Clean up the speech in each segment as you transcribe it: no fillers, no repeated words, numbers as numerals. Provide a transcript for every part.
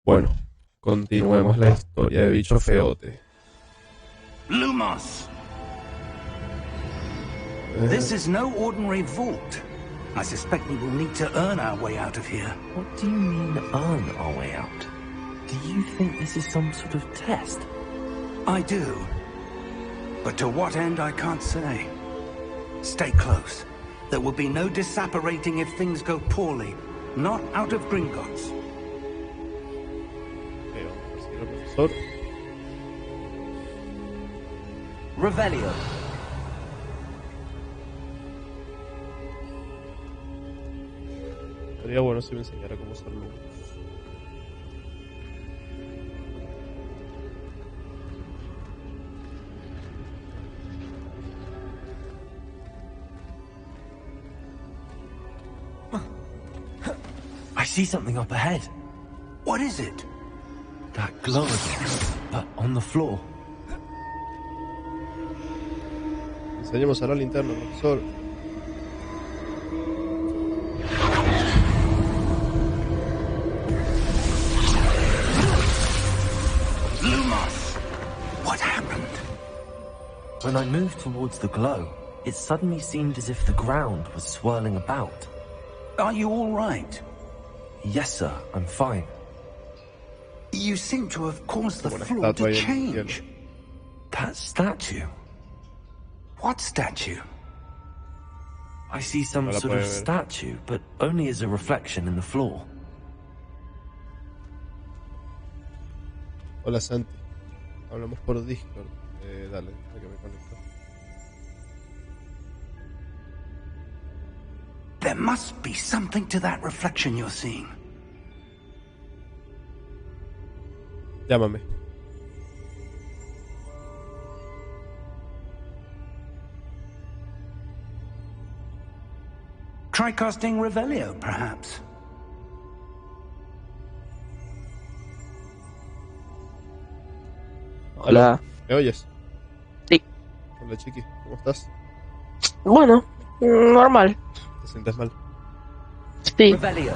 Bueno, continuemos la historia de bicho feote. Lumos! This is no ordinary vault. I suspect we will need to earn our way out of here. What do you mean, earn our way out? Do you think this is some sort of test? I do. But to what end, I can't say. Stay close. There will be no disapparating if things go poorly. Not out of Gringotts. Profesor. Revelio. Sería bueno si me enseñara cómo usar luz. I see something up ahead. What is it? That glow again, but on the floor. Enseñemos a la linterna, profesor. Lumos! What happened? When I moved towards the glow, it suddenly seemed as if the ground was swirling about. Are you all right? Yes, sir, I'm fine. You seem to have caused the floor to change. That statue? What statue? I see some sort of statue, but only as a reflection in the floor. Hola Santi, hablamos por Discord. Dale, que me conecto. There must be something to that reflection you're seeing. Llámame. Try casting Revelio, perhaps. Hola. ¿Me oyes? Sí. Hola Chiqui, ¿cómo estás? Bueno, normal. ¿Te sientes mal? Sí. Revelio.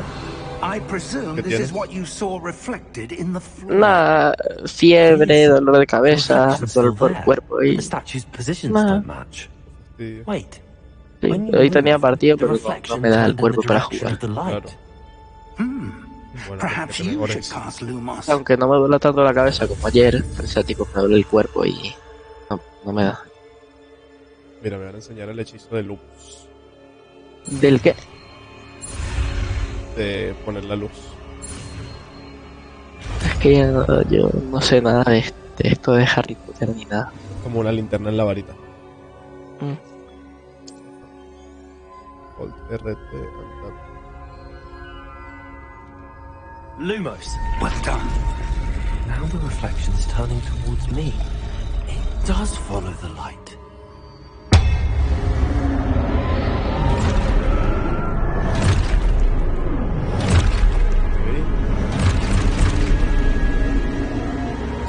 I presume this is what you saw reflected in the floor. Una fiebre, dolor de cabeza, dolor por el cuerpo y... The statue's positions Nah. don't match. Sí. Wait. Sí, When you hoy tenía move, partido, the pero no reflection me da el turned in cuerpo the para direction jugar. of the light. Claro. Bueno, Perhaps que te you should mejores. cast Lumos. Aunque no me duele tanto la cabeza como ayer, o sea, tipo me duele el cuerpo y... No me da. Mira, me van a enseñar el hechizo de lupus. ¿Del qué? De poner la luz. Es que yo no sé nada de esto de Harry Potter ni nada. Como una linterna en la varita. Mm. Alt RT, Mandp. Lumos. Well done. Now the reflection is turning towards me. It does follow the light.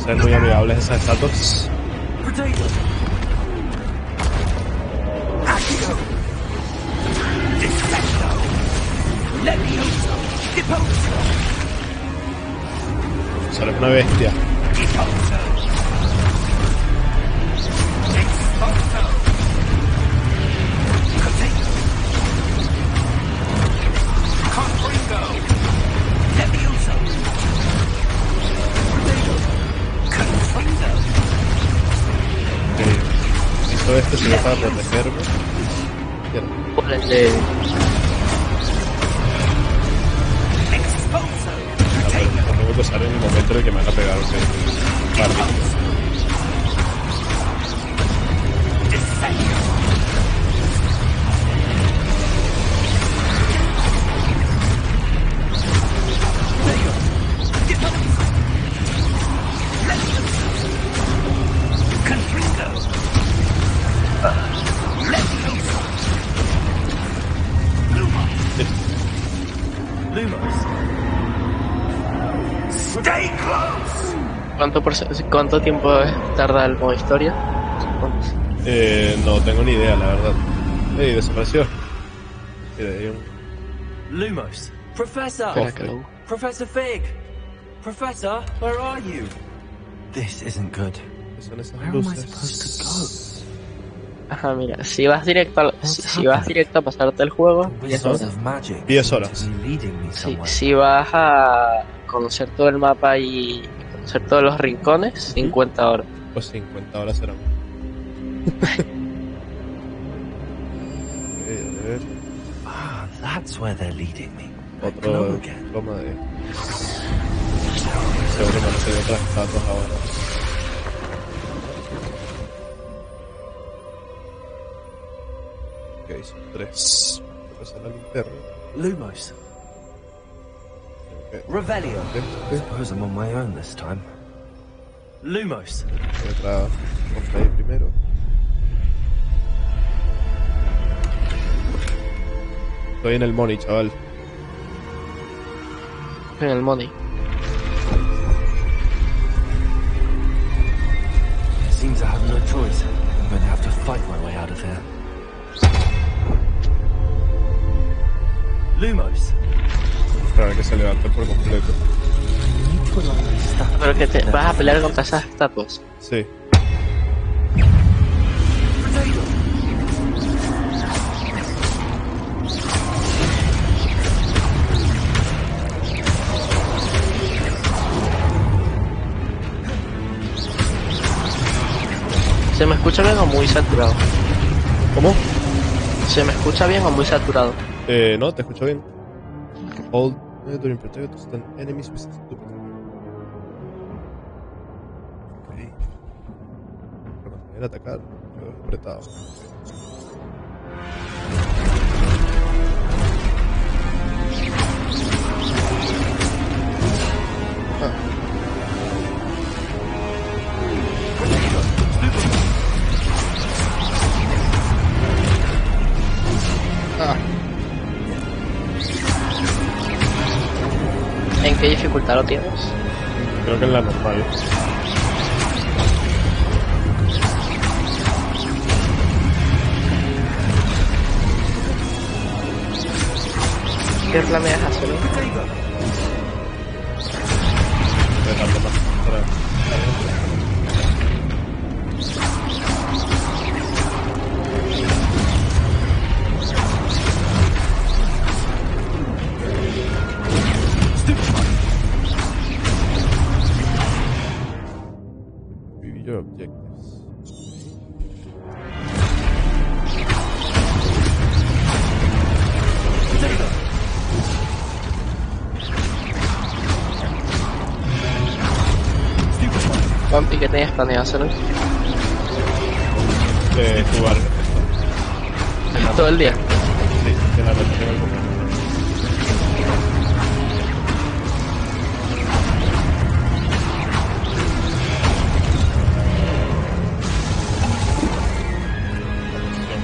Ser muy amigables esas estatuas. Potato. Accio. Disfecto. Levioso. Deposo. Solo es una bestia. Deposo. Exposo. Potato. Confringo. Levioso. Confringo. Todo esto sirve para protegerme. Mierda. Por el de... Exposo. No tengo que usar en el momento en el que me van a pegar. Vale. Stay close. ¿Cuánto tiempo tarda el modo historia? No tengo ni idea, la verdad. Ey, desapareció. Mira, hay un Lumos. Professor. Espera que lo... Professor Fig. Professor, where are you? This isn't good. ¿Qué son esas Where am I luces? supposed Ajá, mira, si vas directo si vas directo a pasarte el juego, to go? 10 Wizards horas. of magic 10 seem horas. to be leading me somewhere. Si vas a conocer todo el mapa y conocer todos los rincones, 50 horas. Pues 50 horas serán. A ver, Ah, that's where they're leading me. That glow otro again. toma de... Seguro que no sé de otras estatuas ahora. Ok, son 3. Pasa la linterna. Lumos. Ok. Revelio. Este. Suppose I'm on my own this time. Lumos. Otra compra ahí primero. Estoy en el money, chaval. En el money. Seems I have no choice. I'm going to have to fight my way out of here. Lumos. Esperar a que se levante por completo. Need to align my stuff. Pero que te vas a pelear contra esas estatuas. Sí. ¿Se me escucha bien o muy saturado? ¿Cómo? ¿Se me escucha bien o muy saturado? No, te escucho bien. Hold during protect to stun enemies with stupid. Ok. Para mantener atacar, yo apretado. ¿En qué dificultad lo tienes? Creo que en la normal. ¿Qué planeas hacer? Dejarlo más para... Review your objectives. Vampi, ¿qué tenías planeado hacer hoy? Jugar. ¿Todo el día? Sí, que la noche tengo el juego.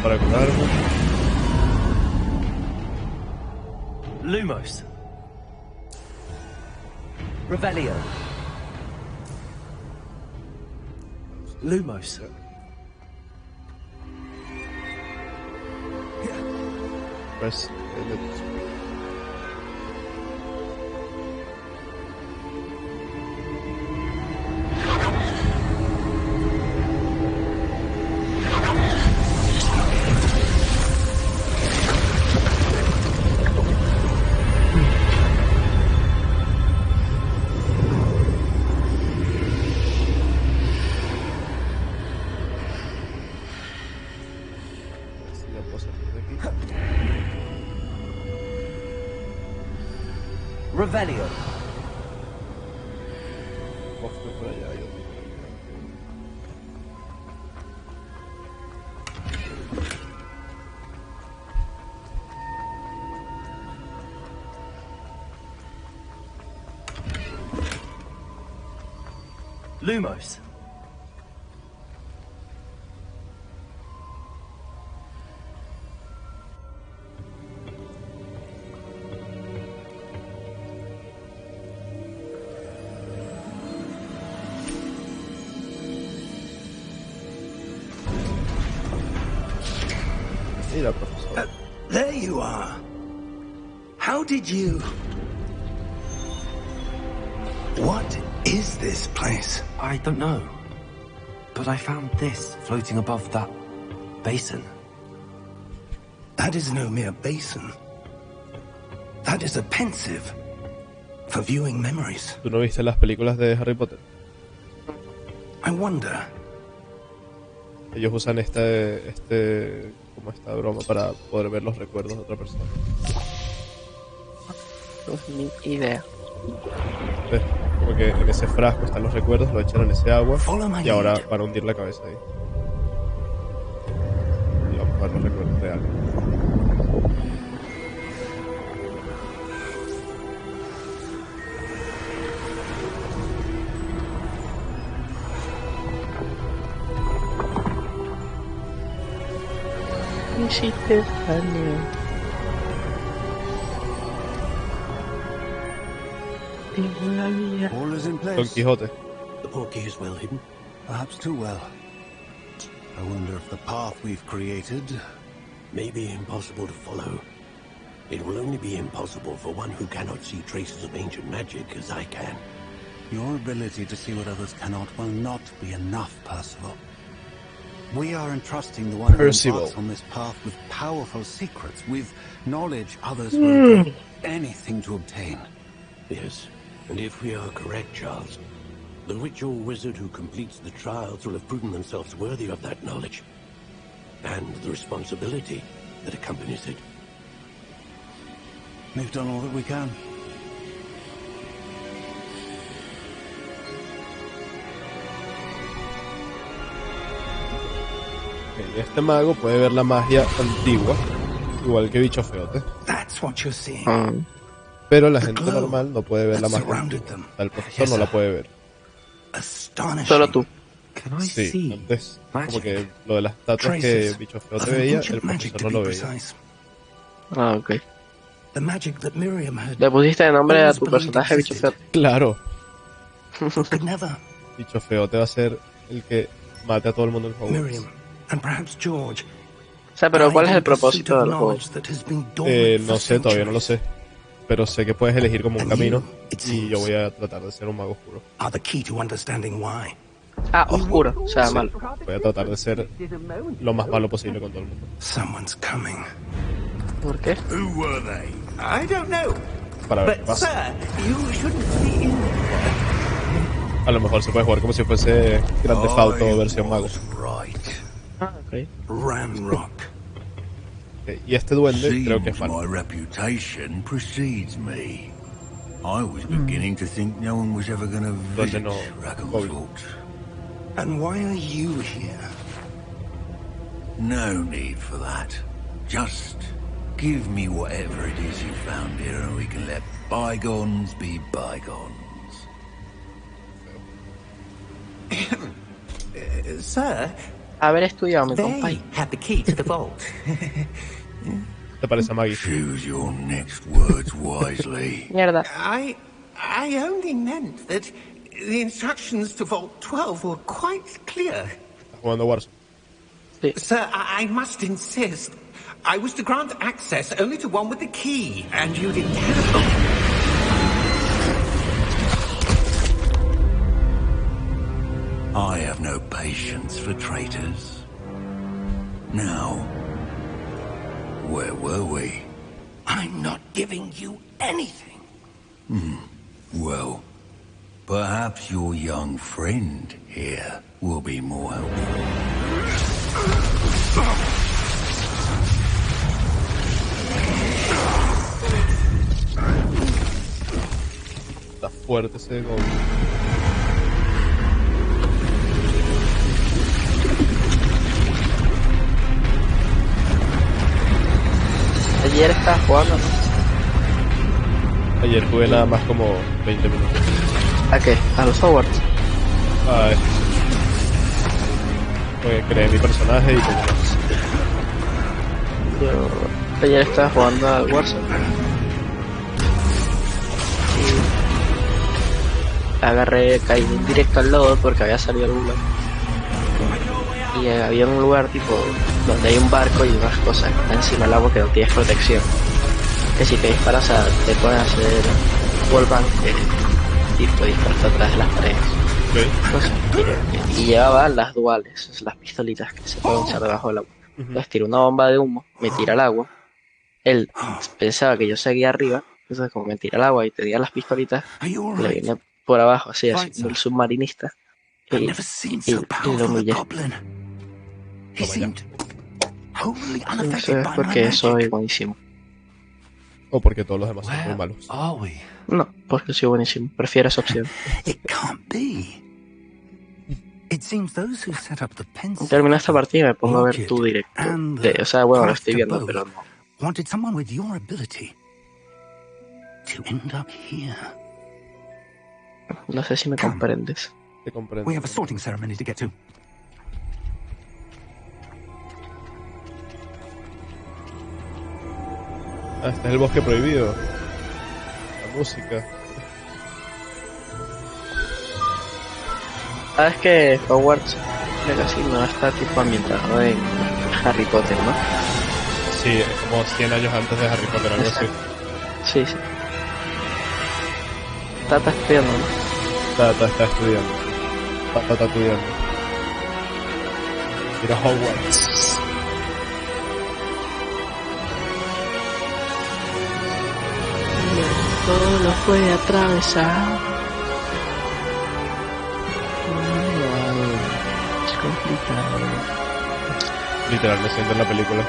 Para curarme. Lumos. Revelio. Lumos. Press edit. Si la puedo salir de aquí. Revelio. Cofre por allá y otro. Lumos. Mira, profesor. There you are. How did you... What is this place? I don't know. But I found this floating above that basin. That is no mere basin. That is a pensive for viewing memories. ¿Tú no viste las películas de Harry Potter? I wonder. Ellos usan como esta broma para poder ver los recuerdos de otra persona. No es mi idea. ¿Ves? Porque en ese frasco están los recuerdos, lo echan en ese agua y ahora van a hundir la cabeza ahí. Y vamos a ver los recuerdos reales. Hiciste daño. All is in Don place. Quijote. The portkey is well hidden. Perhaps too well. I wonder if the path we've created may be impossible to follow. It will only be impossible for one who cannot see traces of ancient magic as I can. Your ability to see what others cannot will not be enough, Percival. We are entrusting the one who embarks on this path with powerful secrets, with knowledge others will do anything to obtain. Yes, and if we are correct, Charles, the ritual wizard who completes the trials will have proven themselves worthy of that knowledge, and the responsibility that accompanies it. We've done all that we can. Este mago puede ver la magia antigua, igual que Bicho Feote. That's what you're seeing. Pero la gente normal no puede ver la magia antigua. El profesor no la puede ver. Solo tú. Sí, antes como que lo de las estatuas que Bicho Feote veía, el profesor no lo veía. Ah, ok. ¿Le pusiste de nombre a tu personaje Bicho Feote? Claro. Bicho Feote va a ser el que mate a todo el mundo en Hogwarts. O sea, pero ¿cuál es el propósito del juego? No sé, todavía no lo sé. Pero sé que puedes elegir como un camino y yo voy a tratar de ser un mago oscuro. Ah, oscuro, o sea, malo. Voy a tratar de ser lo más malo posible con todo el mundo. ¿Por qué? Para ver qué pasa. A lo mejor se puede jugar como si fuese Grand Theft Auto versión mago. Ah, ok. Y este duende creo que es malo. My reputation precedes me. I was beginning to think no one was ever going to visit Raggles. And why are you here? No need for that. Just give me whatever it is you found here and we can let bygones be bygones. Sir, Haber estudiado mi compay. had the key to the vault. ¿Te parece Maggie? Choose your next words wisely. Mierda. I only meant that the instructions to Vault 12 were quite clear. ¿Estás jugando Warzone? Sí. Sir, I must insist. I was to grant access only to one with the key, and you didn't have I have no patience for traitors. Now, where were we? I'm not giving you anything. Well, perhaps your young friend here will be more helpful. Está fuerte ese gol. Ayer estaba jugando, ¿no? Ayer jugué nada más como 20 minutos. ¿A qué? ¿A los Hogwarts? Ay. Porque creé mi personaje y como Yo ayer estaba jugando al Warzone. Y agarré, caí directo al lodo porque había salido el lugar. Y había un lugar tipo donde hay un barco y unas cosas encima del agua que no tienes protección. Que si te disparas te puedes hacer wallbang tipo dispuesto atrás de las paredes. Ok. Entonces, y llevaba las duales, las pistolitas que se pueden usar debajo del agua. Entonces tiró una bomba de humo, me tira al agua. Él pensaba que yo seguía arriba, entonces como me tira al agua y tenía las pistolitas, Are you all le right? vine por abajo, así, Right, haciendo el sir. submarinista. I've Y, never seen y so lo powerful a humillé. goblin. He Toma ya. seemed wholly Eso unaffected es by my porque soy magic. buenísimo. O porque todos los demás son muy Where malos. are we? No, porque soy buenísimo. Prefiero esa opción. It can't be. It seems those who set up the pencil, Termino esta partida y me pongo a ver orchid, tu directo. and O sea, bueno, lo path estoy to viendo, both pero no. wanted someone with your ability to end up here. No sé si me comprendes. Te comprendo. We have a sorting ceremony to get to. Ah, este es el bosque prohibido. La música. ¿Sabes que Hogwarts Legacy no está tipo ambientado en Harry Potter, no? Sí, es como 100 años antes de Harry Potter, algo así. Sí, sí. Está estudiando, ¿no? Está estudiando. Está estudiando. Ir a Hogwarts. Todo lo puede atravesar. Es complicado. Literal, me siento en la película.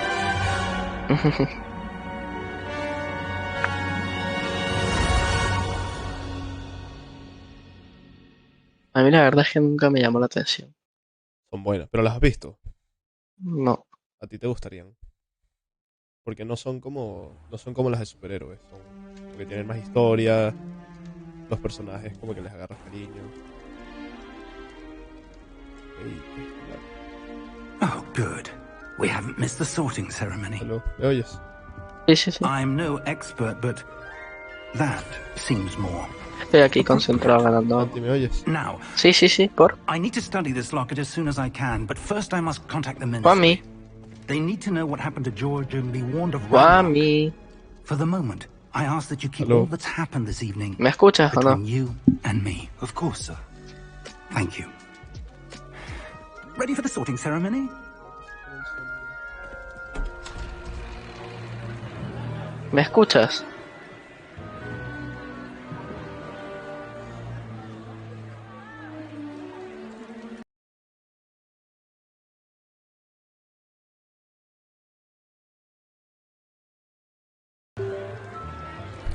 A mí la verdad es que nunca me llamó la atención. Son buenas, pero las has visto. No. A ti te gustarían. Porque no son como las de superhéroes. Porque tienen más historia. Los personajes como que les agarras cariño. Ey, Oh, good. We haven't missed the sorting ceremony. hello, ¿me oyes? Sí, sí, sí. I'm no expert, but that seems more. Estoy aquí concentrado ganando. Santi, ¿me oyes? Now, Sí, sí, sí, por. I need to study this locket as soon as I can, but first I must contact the Juanmi. ministry. They need to know what happened to George and be warned of Ragnarok. Juanmi. For the moment, I ask that you keep Hello. all that's happened this evening ¿Me escuchas o no? between you and me. Of course, sir. Thank you. Ready for the sorting ceremony? ¿Me escuchas?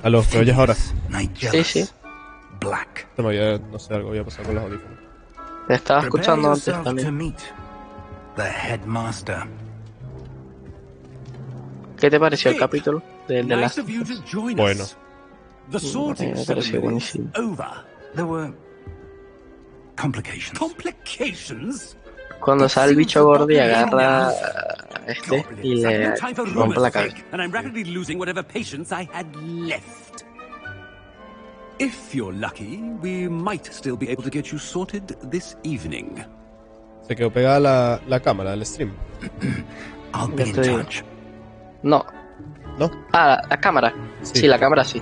Aló, ¿me oyes ahora? Nigelus. Sí, sí. Black. Se me había, no sé, algo había pasado con los audífonos. Te estaba Prepare escuchando antes yourself to también. meet the headmaster. ¿Qué te pareció el capítulo de Nice Last of you to join Bueno. us. The sorting me pareció ceremony is buenísimo. over. There were complications. Complications? Cuando sale el bicho gordo y agarra a este y Goblins have le no time for rompe la rumors, cabeza. Fig, and I'm rapidly losing whatever patience I had left. If you're lucky, we might still be able to get you sorted this evening. Se quedó pegada la cámara del stream. I'll be Ya in te digo. touch. No. ¿No? Ah, la cámara. Sí. Sí, la cámara sí.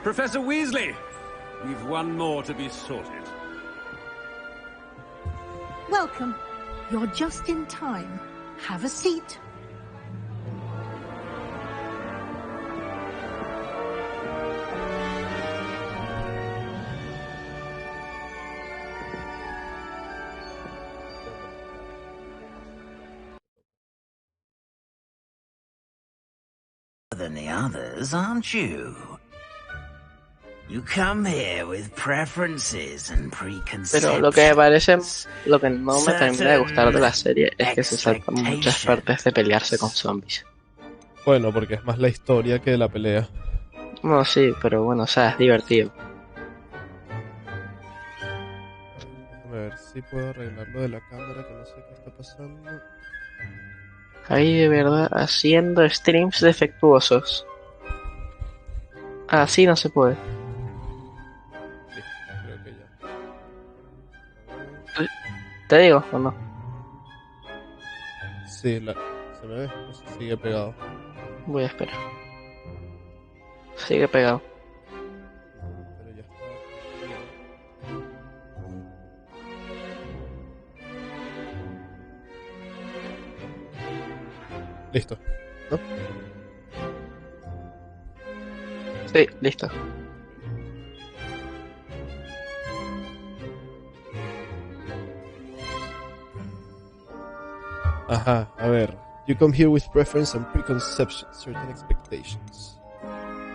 Professor Weasley, we've one more to be sorted. Welcome. You're just in time. Have a seat. Than the others, aren't you? You come here with preferences and preconceptions. Pero lo que me parece, lo que no me termina de gustar de la serie es que se saltan muchas partes de pelearse con zombies. Bueno, porque es más la historia que la pelea. No, sí, pero bueno, o sea, es divertido. Déjame ver si puedo arreglar lo de la cámara, que no sé qué está pasando. Ahí de verdad haciendo streams defectuosos. Así no se puede. Listo, creo que ya. ¿Te digo o no? Sí, se me ve. Eso sigue pegado. Voy a esperar. Sigue pegado. Pero ya está. Listo. ¿No? Sí, listo. Ajá, a ver. You come here with preference and preconceptions, certain expectations.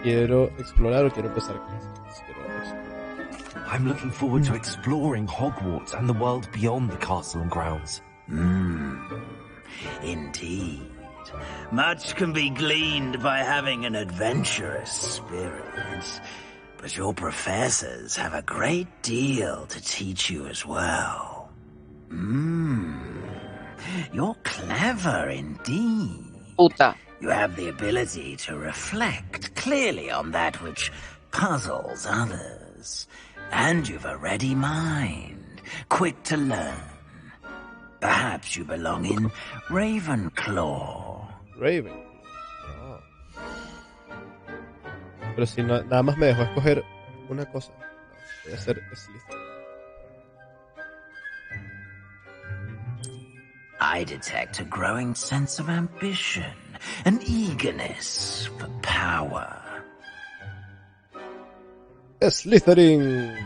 Quiero explorar o quiero empezar clases. Quiero explorar. I'm looking forward to exploring Hogwarts and the world beyond the castle and grounds. Indeed. Much can be gleaned by having an adventurous spirit. But your professors have a great deal to teach you as well. You're clever indeed. Puta. You have the ability to reflect clearly on that which puzzles others. And you've a ready mind, quick to learn. Perhaps you belong in Ravenclaw. Raven. Ah. Pero si no, nada más me dejó escoger una cosa. No, voy a hacer Slytherin. I detect a growing sense of ambition, an eagerness for power. Slytherin.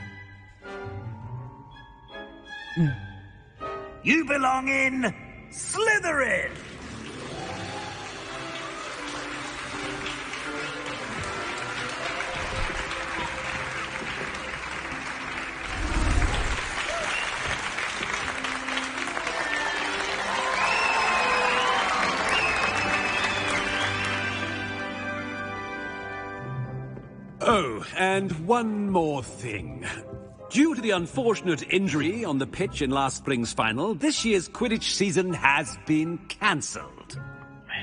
You belong in Slytherin! Oh, and one more thing. Due to the unfortunate injury on the pitch in last spring's final, this year's Quidditch season has been cancelled.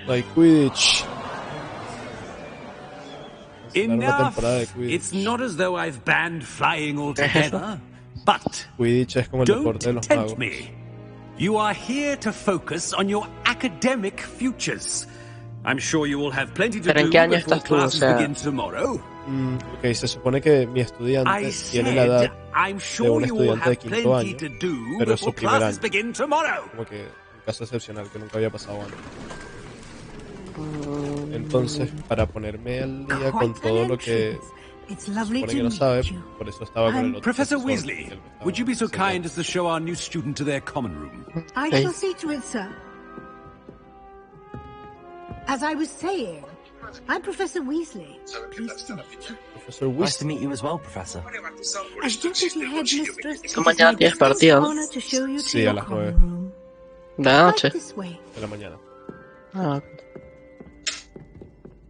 Like Quidditch. Enough! It's not as though I've banned flying altogether, but Quidditch es como el don't deporte de los tempt magos. me. You are here to focus on your academic futures. I'm sure you will have plenty to ¿Pero en do qué año before estás tú? O classes sea, begin tomorrow. Ok, se supone que mi estudiante I tiene la edad said, I'm de sure un you will estudiante de have quinto plenty año, to do pero es su before primer classes año. begin tomorrow. Como que un caso excepcional que nunca había pasado antes. Entonces, para ponerme al día con todo lo que It's se lovely supone to que no sabe, meet you. por eso estaba con el otro Professor profesor, Weasley, que él me estaba would you be so enseñando. kind as to show our new student to their common room? I Hey. shall see to it, sir. As I was saying, I'm Professor Weasley. Pleased to meet you. Profesor Nice to Weasley. meet you as well, Professor. As Deputy Headmistress, it is my mañana tienes distinct partido, ¿no? honor to show you to Sí, a your las common 9 room. de la Right noche. this way. de la mañana. Ah.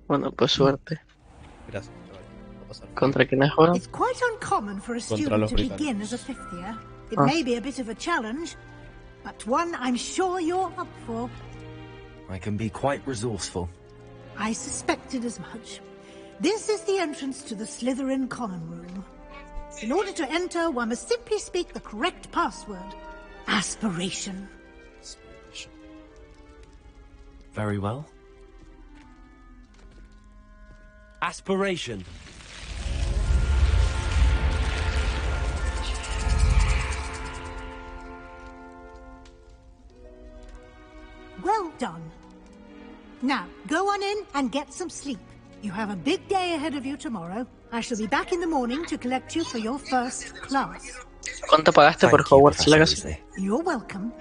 Bueno, pues suerte. Gracias, chaval. Va a pasar. ¿Contra quiénes juegan? It's quite uncommon for a Contra student los to begin británicos. as a fifth year. It Ah. may be a bit of a challenge, but one I'm sure you're up for. I can be quite resourceful. I suspected as much. This is the entrance to the Slytherin common room. In order to enter, one must simply speak the correct password. Aspiration. Very well. Aspiration. Well done. Now, go on in and get some sleep. You have a big day ahead of you tomorrow. I shall be back in the morning to collect you for your first class. ¿Cuánto pagaste por Thank you, Hogwarts Professor Legacy? Weasley. You're welcome.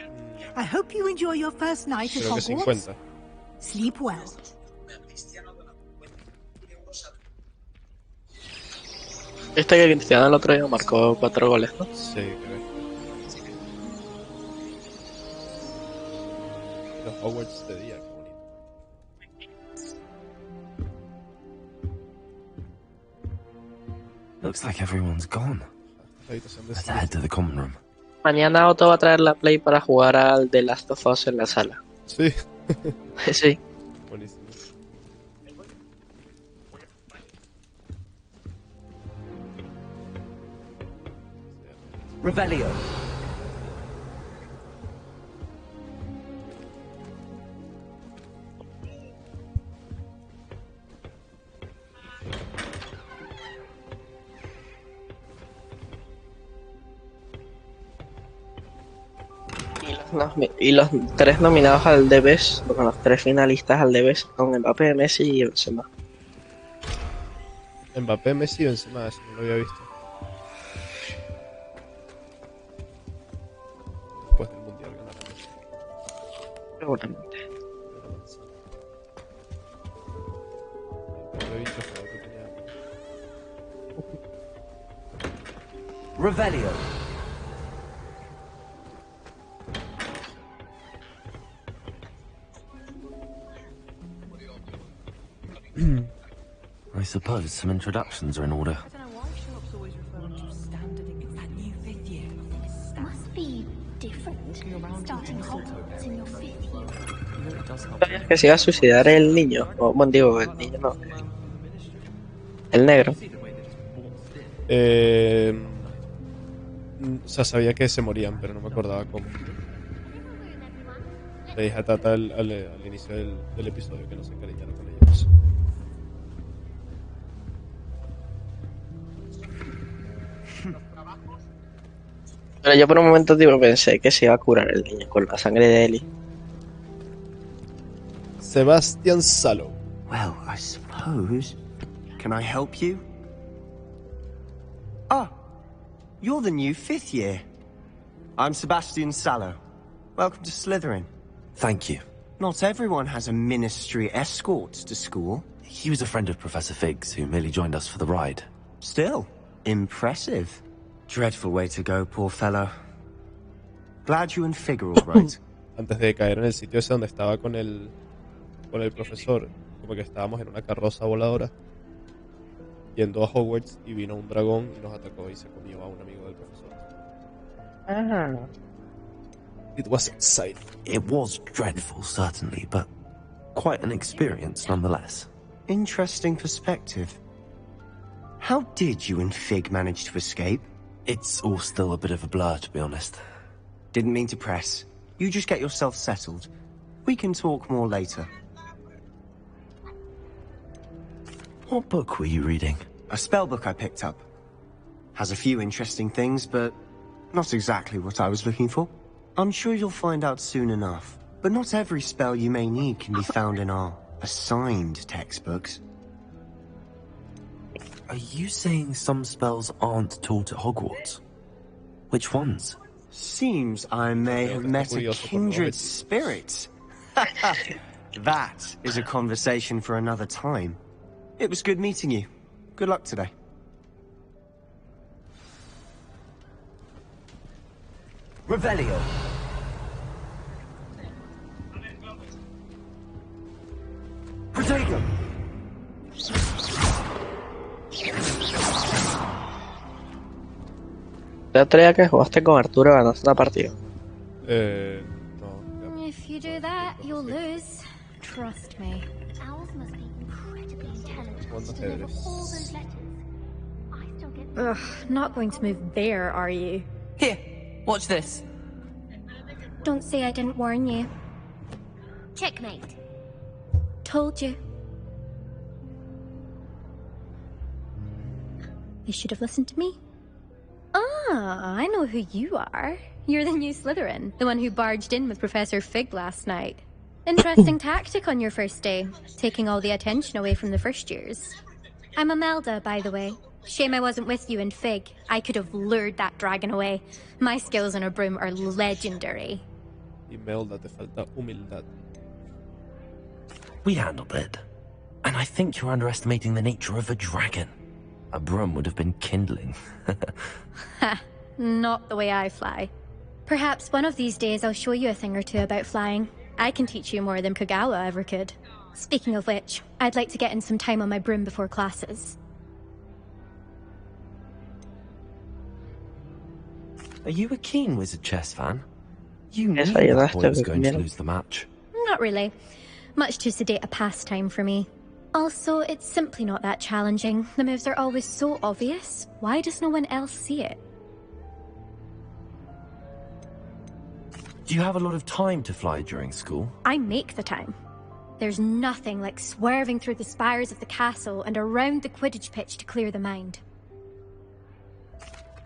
I hope you enjoy your first night at Creo que Hogwarts. 50. Sleep well. Este que Cristiano el otro día marcó 4 goles, ¿no? Sí, creo. Los Hogwarts de día, qué bonito. Looks like everyone's gone. La habitación de Let's head to the common room. Mañana Otto va a traer la Play para jugar al The Last of Us en la sala. Sí, Sí. buenísimo. Revelio. Y los 3 nominados al The Best, bueno, los 3 finalistas al The Best son Mbappé, Messi y Benzema. Mbappé, Messi y Benzema, eso no lo había visto. Después del Mundial ganará Messi. Seguramente. Lo he visto, pero que tenía... Revelio. I suppose some introductions are in order. Must be different. Starting Hogwarts in your 5th year. ¿Sabías que se iba a suicidar el niño? O, bueno, digo, el niño no. El negro. O sea, sabía que se morían, pero no me acordaba cómo. Le dije a Tata al inicio del episodio que no se encariñara con ellos. Pero yo por un momento tipo, pensé que se iba a curar el niño con la sangre de Eli. Sebastian Salo. Well, I suppose. Can I help you? Ah, you're the new 5th year. I'm Sebastian Salo. Welcome to Slytherin. Thank you. Not everyone has a ministry escort to school. He was a friend of Professor Figgs, who merely joined us for the ride. Still, impressive. Dreadful way to go, poor fellow. Glad you and Fig are all right. Antes de caer en el sitio ese donde estaba con el profesor, como que estábamos en una carroza voladora yendo a Hogwarts y vino un dragón y nos atacó y se comió a un amigo del profesor. Ah. It was exciting. It was dreadful, certainly, but quite an experience nonetheless. Interesting perspective. How did you and Fig manage to escape? It's all still a bit of a blur, to be honest. Didn't mean to press. You just get yourself settled. We can talk more later. What book were you reading? A spell book I picked up. Has a few interesting things, but not exactly what I was looking for. I'm sure you'll find out soon enough. But not every spell you may need can be found in our assigned textbooks. Are you saying some spells aren't taught at Hogwarts? Which ones? Seems I may have met a kindred spirit. That is a conversation for another time. It was good meeting you. Good luck today. Revelio. Protego. ¿Te traía que jugaste con Arturo ganaste una partida? No. If you do that, you'll lose. Trust me. Owls must be incredibly intelligent to deliver all those letters. I still get... Ugh, not going to move there, are you? Here, watch this. Don't say I didn't warn you. Checkmate. Told you. You should have listened to me. Ah, I know who you are. You're the new Slytherin, the one who barged in with Professor Fig last night. Interesting tactic on your first day, taking all the attention away from the first years. I'm Imelda, by the way. Shame I wasn't with you in Fig. I could have lured that dragon away. My skills on a broom are legendary. Imelda, te falta humildad. We handled it. And I think you're underestimating the nature of a dragon. A broom would have been kindling. Ha, not the way I fly. Perhaps one of these days I'll show you a thing or two about flying. I can teach you more than Kagawa ever could. Speaking of which, I'd like to get in some time on my broom before classes. Are you a keen Wizard Chess fan? You knew Yes, that boy was going to lose the match. Not really. Much too sedate a pastime for me. Also, it's simply not that challenging. The moves are always so obvious. Why does no one else see it? Do you have a lot of time to fly during school? I make the time. There's nothing like swerving through the spires of the castle and around the Quidditch pitch to clear the mind.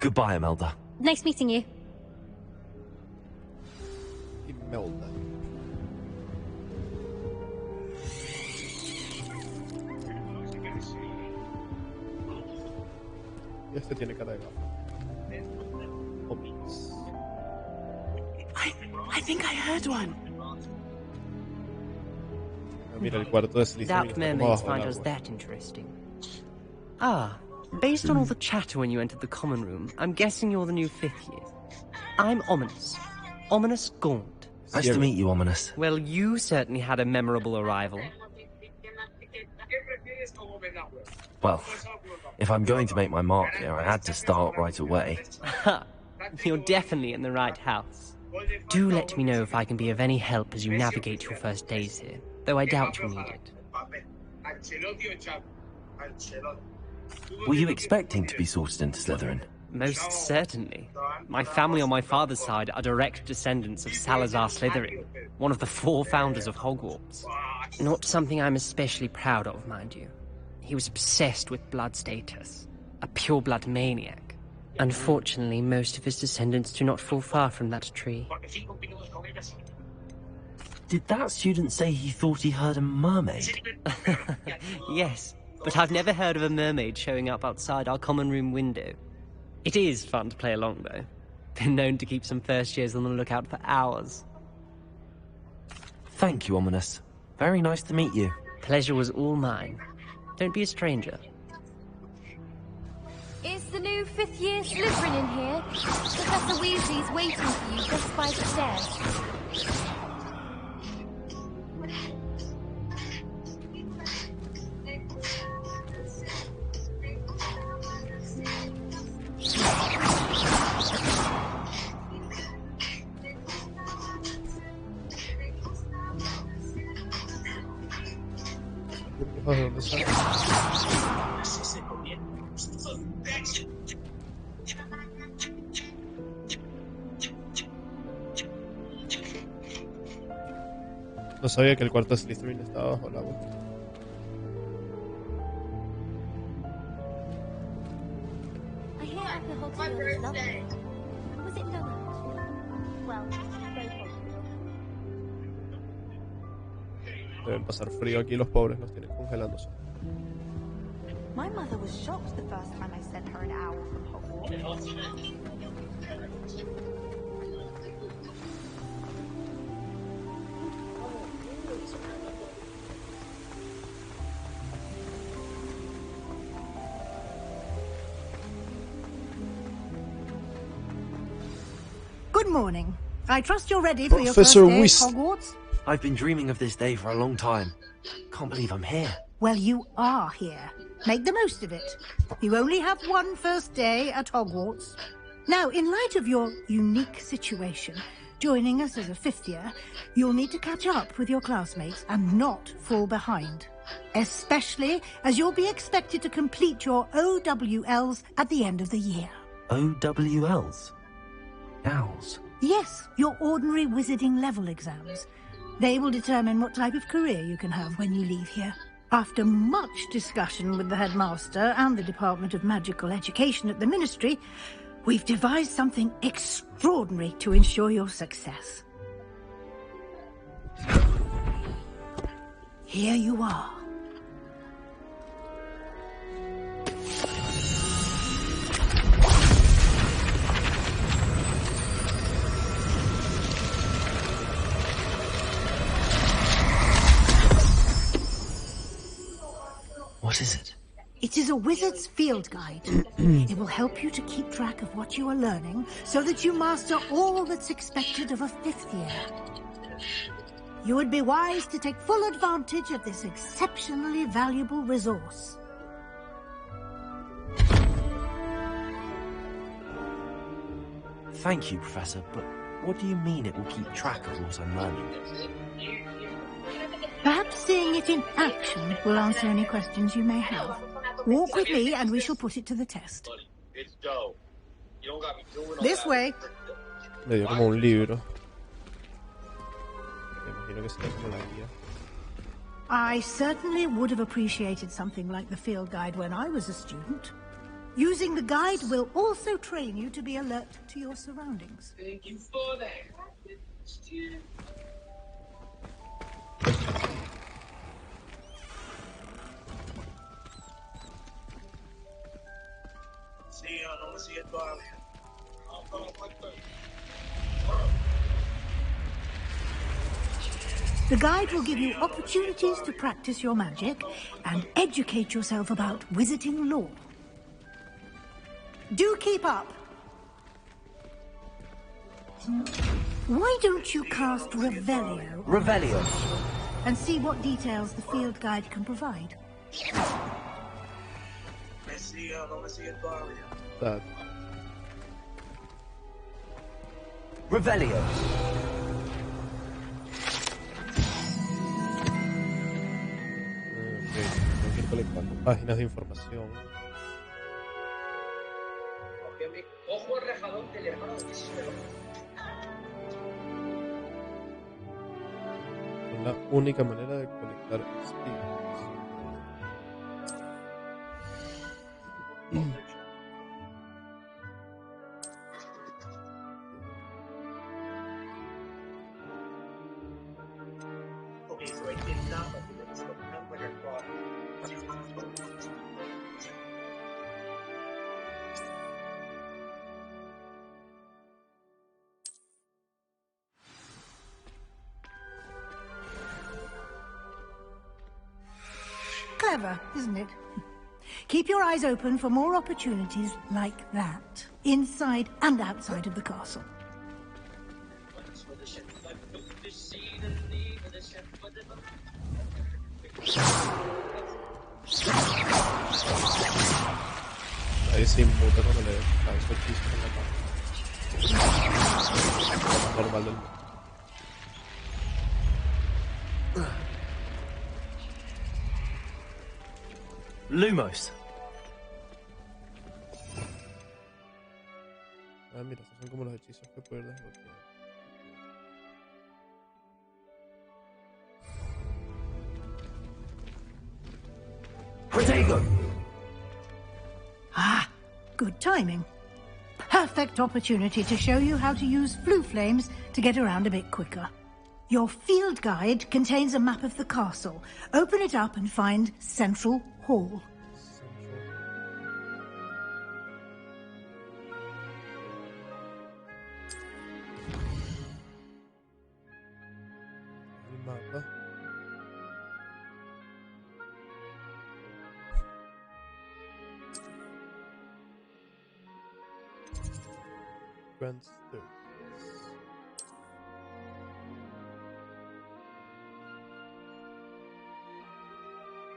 Goodbye, Imelda. Nice meeting you. Melda. Y este tiene cara de gafa. I think I heard one. Mira, el cuarto de Slytherin Doubt está como mermaids bajo el find us agua. that interesting. Ah, based on all the chatter when you entered the common room, I'm guessing you're the new 5th year. I'm Ominous. Ominous Gaunt. Nice to meet you, Ominous. Well, you certainly had a memorable arrival. Well, if I'm going to make my mark here, I had to start right away. Ha! You're definitely in the right house. Do let me know if I can be of any help as you navigate your first days here, though I doubt you'll need it. Were you expecting to be sorted into Slytherin? Most certainly. My family on my father's side are direct descendants of Salazar Slytherin, one of the 4 founders of Hogwarts. Not something I'm especially proud of, mind you. He was obsessed with blood status, a pure-blood maniac. Unfortunately, most of his descendants do not fall far from that tree. Did that student say he thought he heard a mermaid? Yes, but I've never heard of a mermaid showing up outside our common room window. It is fun to play along, though. Been known to keep some first years on the lookout for hours. Thank you, Ominous. Very nice to meet you. Pleasure was all mine. Don't be a stranger. Is the new 5th year Slytherin in here? Professor Weasley's waiting for you just by the stairs. ¿Dónde sale? No sabía que el cuarto de Slytherin estaba bajo el agua. I hear alcohol is lovely. Was it done? Well, very possible. Deben pasar frío aquí, los pobres los tienen congelándose. My mother was shocked the first time I sent her an owl from Hogwarts. Good morning. I trust you're ready for your Professor first day at Hogwarts? I've been dreaming of this day for a long time. Can't believe I'm here. Well, you are here. Make the most of it. You only have one first day at Hogwarts. Now, in light of your unique situation, joining us as a 5th year, you'll need to catch up with your classmates and not fall behind. Especially as you'll be expected to complete your OWLs at the end of the year. OWLs? Owls? Yes, your ordinary wizarding level exams. They will determine what type of career you can have when you leave here. After much discussion with the headmaster and the Department of Magical Education at the Ministry, we've devised something extraordinary to ensure your success. Here you are. What is it? It is a wizard's field guide. It will help you to keep track of what you are learning so that you master all that's expected of a 5th year. You would be wise to take full advantage of this exceptionally valuable resource. Thank you, Professor, but what do you mean it will keep track of what I'm learning? Perhaps seeing it in action will answer any questions you may have. Walk with me and we shall put it to the test. This way. Me dio como un libro. Me imagino que será como la guía. I certainly would have appreciated something like the field guide when I was a student. Using the guide will also train you to be alert to your surroundings. Thank you for that. The guide will give you opportunities to practice your magic and educate yourself about wizarding lore. Do keep up. Why don't you cast Revelio? Revelio. And see what details the field guide can provide. Revelio. Tengo que ir colectando páginas de información. Ojo al rajadón del hermano de Sígueme. Es la única manera de colectar estímulos. Clever, isn't it? Keep your eyes open for more opportunities like that, inside and outside of the castle. Ahí se inmuta cuando le lanzo hechizos en la cara. Normal del mundo. Lumos. Ah, mira, estos son como los hechizos que puedes desbloquear. Protego. Ah, good timing. Perfect opportunity to show you how to use flue flames to get around a bit quicker. Your field guide contains a map of the castle. Open it up and find Central Hall. El mapa. Grand Staircase.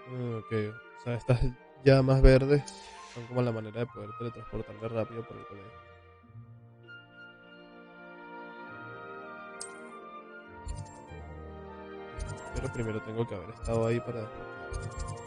Ok, o sea, estas llamas verdes son como la manera de poder teletransportarme rápido por el colegio. Pero primero tengo que haber estado ahí para desbloquear.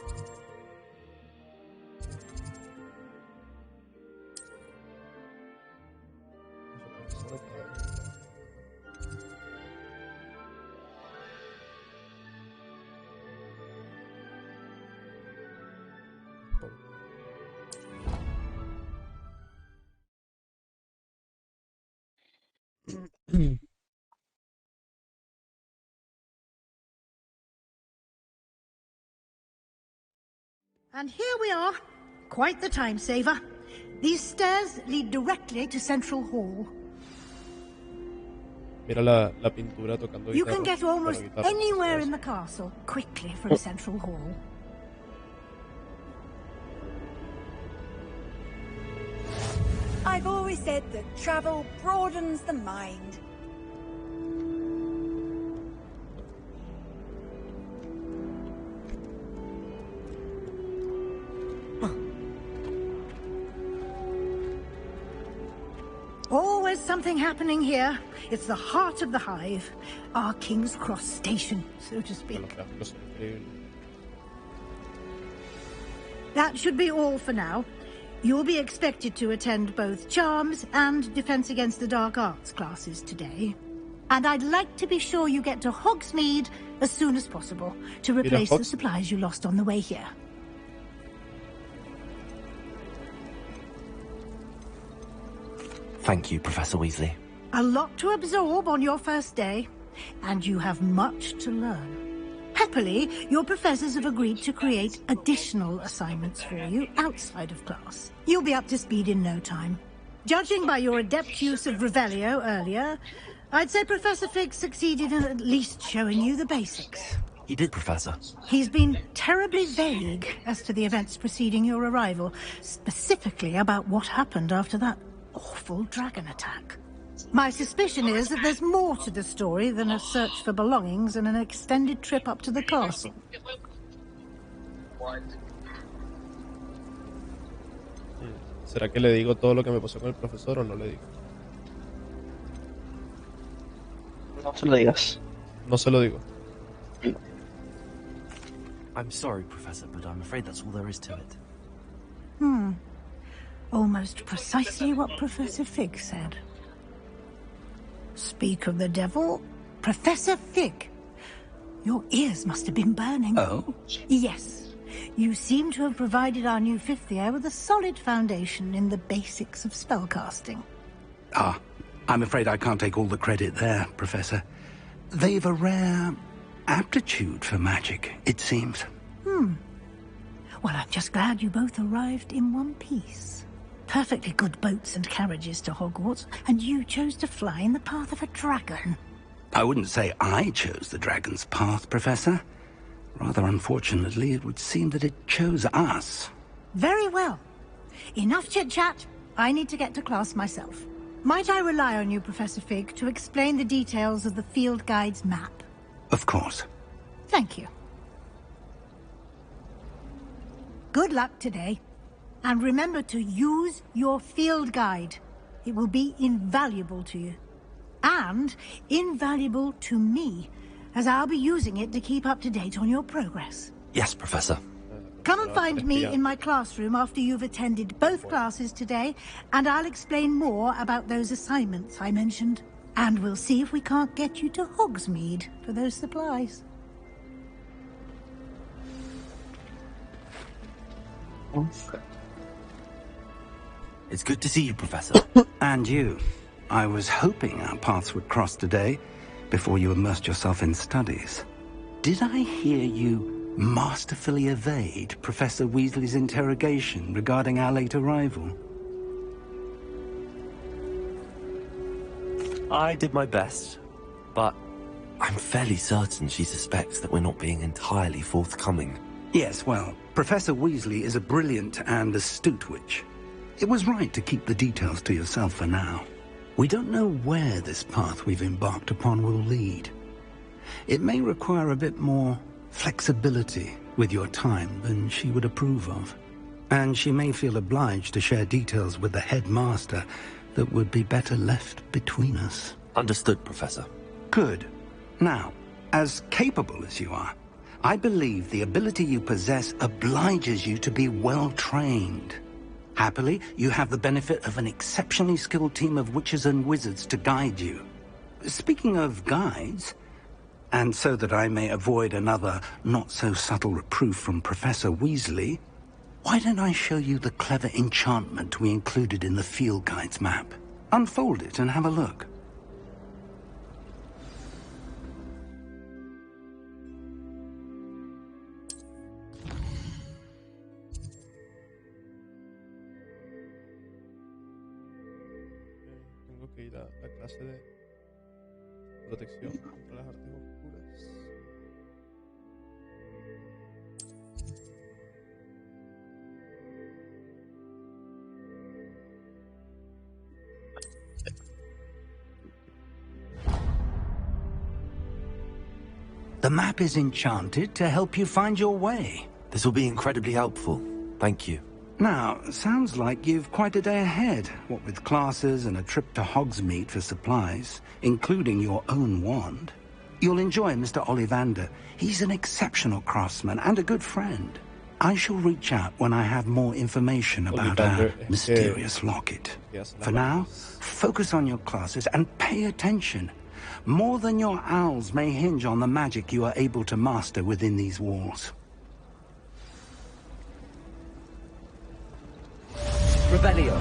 And here we are. Quite the time saver. These stairs lead directly to Central Hall. Mira la pintura tocando You guitarra. can get almost anywhere in the castle quickly from Central Hall. I've always said that travel broadens the mind. Always something happening here. It's the heart of the hive. Our King's Cross station, so to speak. That should be all for now. You'll be expected to attend both Charms and Defense Against the Dark Arts classes today. And I'd like to be sure you get to Hogsmeade as soon as possible to replace the supplies you lost on the way here. Thank you, Professor Weasley. A lot to absorb on your first day, and you have much to learn. Happily, your professors have agreed to create additional assignments for you outside of class. You'll be up to speed in no time. Judging by your adept use of Revelio earlier, I'd say Professor Fig succeeded in at least showing you the basics. He did, Professor. He's been terribly vague as to the events preceding your arrival, specifically about what happened after that awful dragon attack. My suspicion is that there's more to the story than a search for belongings and an extended trip up to the castle. ¿Será que le digo todo lo que me pasó con el profesor o no le digo? No se lo digas. No se lo digo. I'm sorry, Professor, but I'm afraid that's all there is to it. Almost precisely what Professor Fig said. Speak of the devil, Professor Fig. Your ears must have been burning. Oh? Yes. You seem to have provided our new fifth year with a solid foundation in the basics of spellcasting. Ah, I'm afraid I can't take all the credit there, Professor. They've a rare aptitude for magic, it seems. Well, I'm just glad you both arrived in one piece. Perfectly good boats and carriages to Hogwarts, and you chose to fly in the path of a dragon. I wouldn't say I chose the dragon's path, Professor. Rather unfortunately, it would seem that it chose us. Very well. Enough chit-chat. I need to get to class myself. Might I rely on you, Professor Fig, to explain the details of the field guide's map? Of course. Thank you. Good luck today. And remember to use your field guide. It will be invaluable to you. And invaluable to me, as I'll be using it to keep up to date on your progress. Yes, Professor. Come and find me in my classroom after you've attended both classes today, and I'll explain more about those assignments I mentioned. And we'll see if we can't get you to Hogsmeade for those supplies. It's good to see you, Professor. And you. I was hoping our paths would cross today, before you immersed yourself in studies. Did I hear you masterfully evade Professor Weasley's interrogation regarding our late arrival? I did my best, but I'm fairly certain she suspects that we're not being entirely forthcoming. Yes, well, Professor Weasley is a brilliant and astute witch. It was right to keep the details to yourself for now. We don't know where this path we've embarked upon will lead. It may require a bit more flexibility with your time than she would approve of. And she may feel obliged to share details with the headmaster that would be better left between us. Understood, Professor. Good. Now, as capable as you are, I believe the ability you possess obliges you to be well-trained. Happily, you have the benefit of an exceptionally skilled team of witches and wizards to guide you. Speaking of guides, and so that I may avoid another not-so-subtle reproof from Professor Weasley, why don't I show you the clever enchantment we included in the field guide's map? Unfold it and have a look. Tengo que ir a la clase de protección contra las artes oscuras. The map is enchanted to help you find your way. This will be incredibly helpful. Thank you. Now, sounds like you've quite a day ahead, what with classes and a trip to Hogsmeade for supplies, including your own wand. You'll enjoy Mr. Ollivander. He's an exceptional craftsman and a good friend. I shall reach out when I have more information about our mysterious locket. For now, focus on your classes and pay attention. More than your owls may hinge on the magic you are able to master within these walls. Rebellion.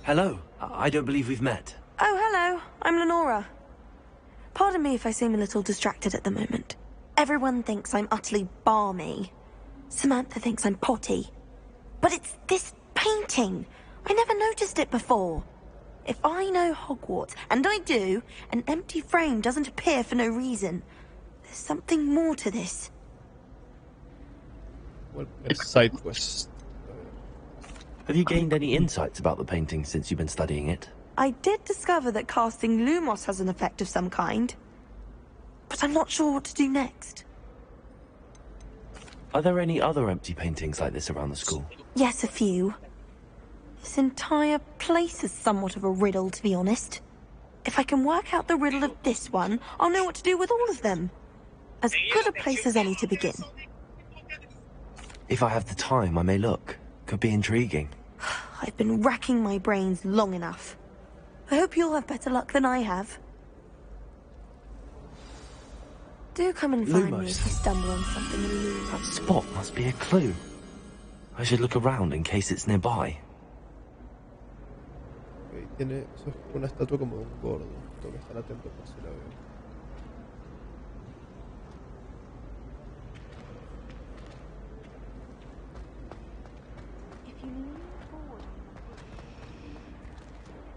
Hello. I don't believe we've met. Oh, hello. I'm Lenora. Pardon me if I seem a little distracted at the moment. Everyone thinks I'm utterly balmy. Samantha thinks I'm potty. But it's this painting. I never noticed it before. If I know Hogwarts, and I do, an empty frame doesn't appear for no reason. There's something more to this. Well, it's side quest. Have you gained any insights about the painting since you've been studying it? I did discover that casting Lumos has an effect of some kind. But I'm not sure what to do next. Are there any other empty paintings like this around the school? Yes, a few. This entire place is somewhat of a riddle, to be honest. If I can work out the riddle of this one, I'll know what to do with all of them. As good a place as any to begin. If I have the time, I may look. Could be intriguing. I've been racking my brains long enough. I hope you'll have better luck than I have. Do come and find me if you stumble on something elusive. That spot must be a clue. I should look around in case it's nearby. Okay, tiene eso es una estatua como de un gordo. Tengo que estar atento por si la veo.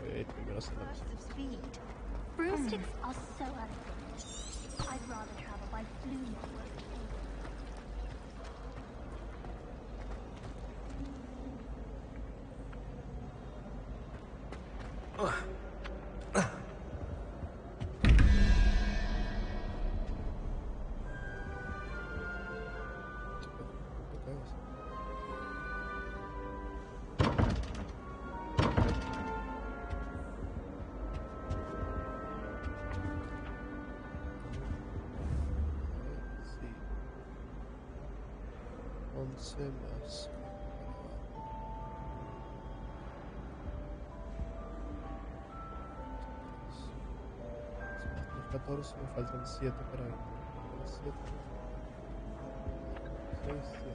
Voy a ir primero a hacer la cosa. Broomsticks are so elegant. I'd rather travel by flume. Más. 14, me faltan 7 para 20. 7, 6, 7.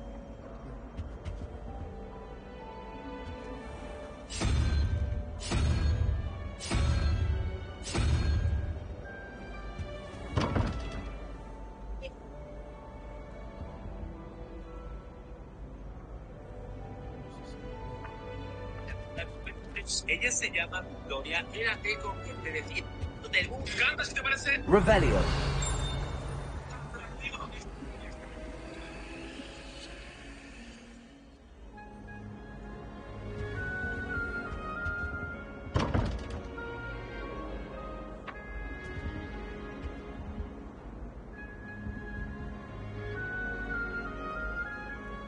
Ella se llama Gloria. Quédate con quien te decía. No te encanta, si te parece. Revelio.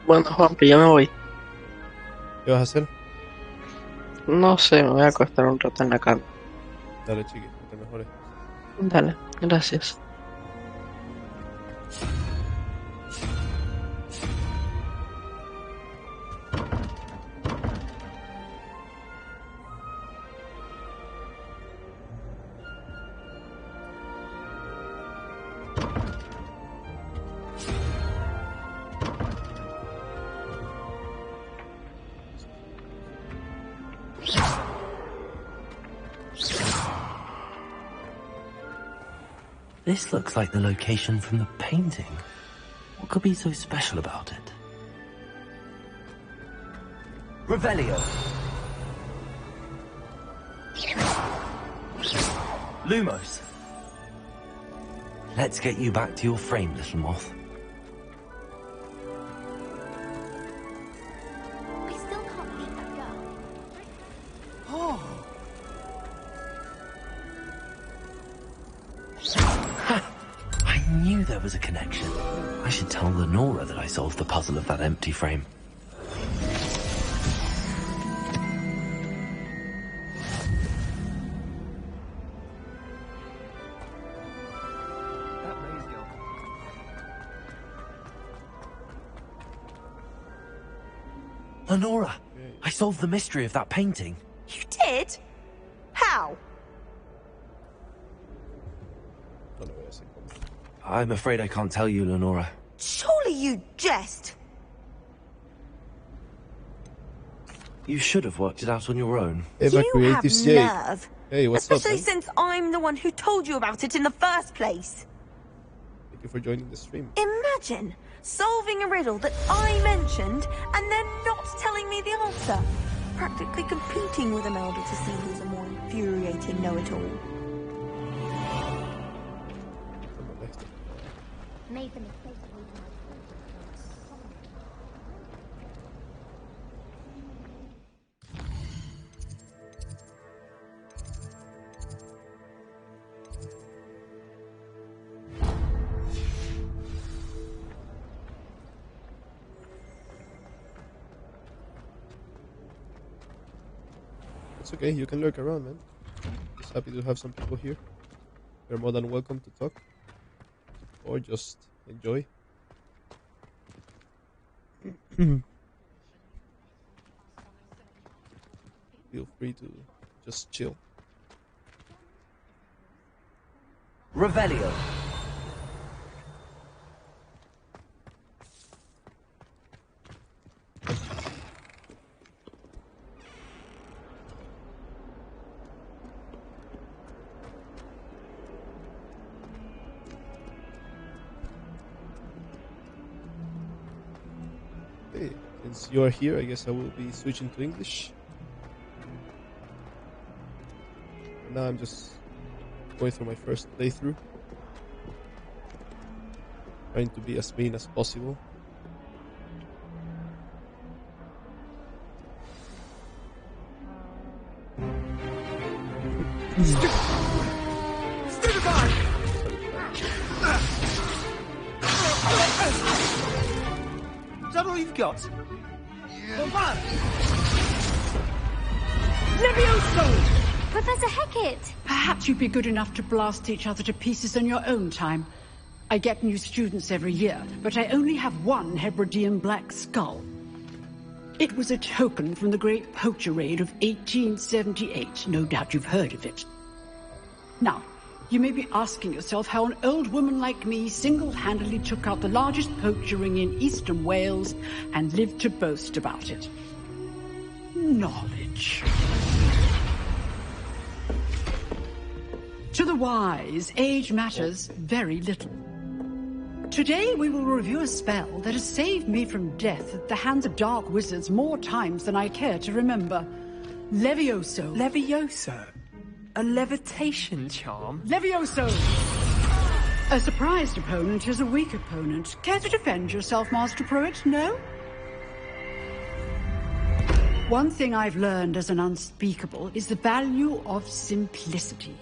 Bueno, Juanpi, ya me voy. ¿Qué vas a hacer? No sé, me voy a acostar un rato en la cama. Dale, chiqui, que te mejores. Dale, gracias. This looks like the location from the painting. What could be so special about it? Revelio. Lumos. Let's get you back to your frame, little moth. We still can't beat that girl. Oh. I knew there was a connection. I should tell Lenora that I solved the puzzle of that empty frame. Lenora, I solved the mystery of that painting. You did? How? I'm afraid I can't tell you, Lenora. Surely you jest. You should have worked it out on your own. You have nerve. Hey, what's Especially up, man? since I'm the one who told you about it in the first place. Thank you for joining the stream. Imagine solving a riddle that I mentioned and then not telling me the answer. Practically competing with Imelda to see who's a more infuriating know-it-all. Made the mistake of It's okay, you can lurk around, man. Just happy to have some people here. You're more than welcome to talk. Or just enjoy. Feel free to just chill. Revelio. Okay, since you are here, I guess I will be switching to English. Now I'm just going through my first playthrough, trying to be as mean as possible. Stupid guy! Is that all you've got? Levioso! Professor Hecat! Perhaps you'd be good enough to blast each other to pieces in your own time. I get new students every year, but I only have one Hebridean black skull. It was a token from the Great Poacher Raid of 1878. No doubt you've heard of it. Now, you may be asking yourself how an old woman like me single-handedly took out the largest poacher ring in eastern Wales and lived to boast about it. Knowledge. To the wise, age matters very little. Today we will review a spell that has saved me from death at the hands of dark wizards more times than I care to remember. Levioso. Levioso? A levitation charm? Levioso! A surprised opponent is a weak opponent. Care to defend yourself, Master Pruitt? No? One thing I've learned as an unspeakable is the value of simplicity,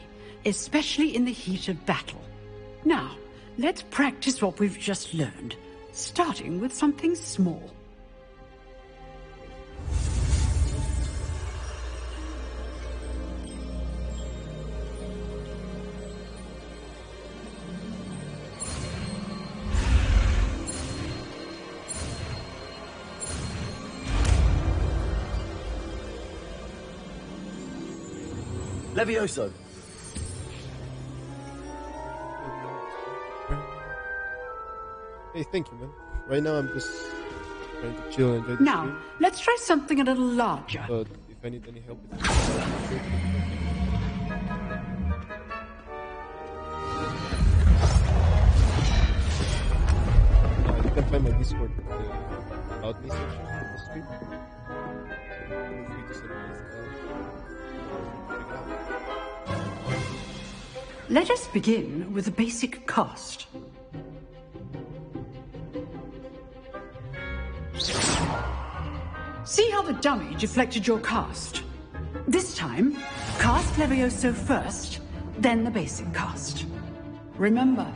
especially in the heat of battle. Now, let's practice what we've just learned, starting with something small. Levioso. Hey, thank you, man. Right now I'm just trying to chill and enjoy the Now, stream. let's try something a little larger. But if I need any help with you can find my Discord about me section on the stream. Feel free to send me Let us begin with the basic cast. See how the dummy deflected your cast? This time, cast Levioso first, then the basic cast. Remember,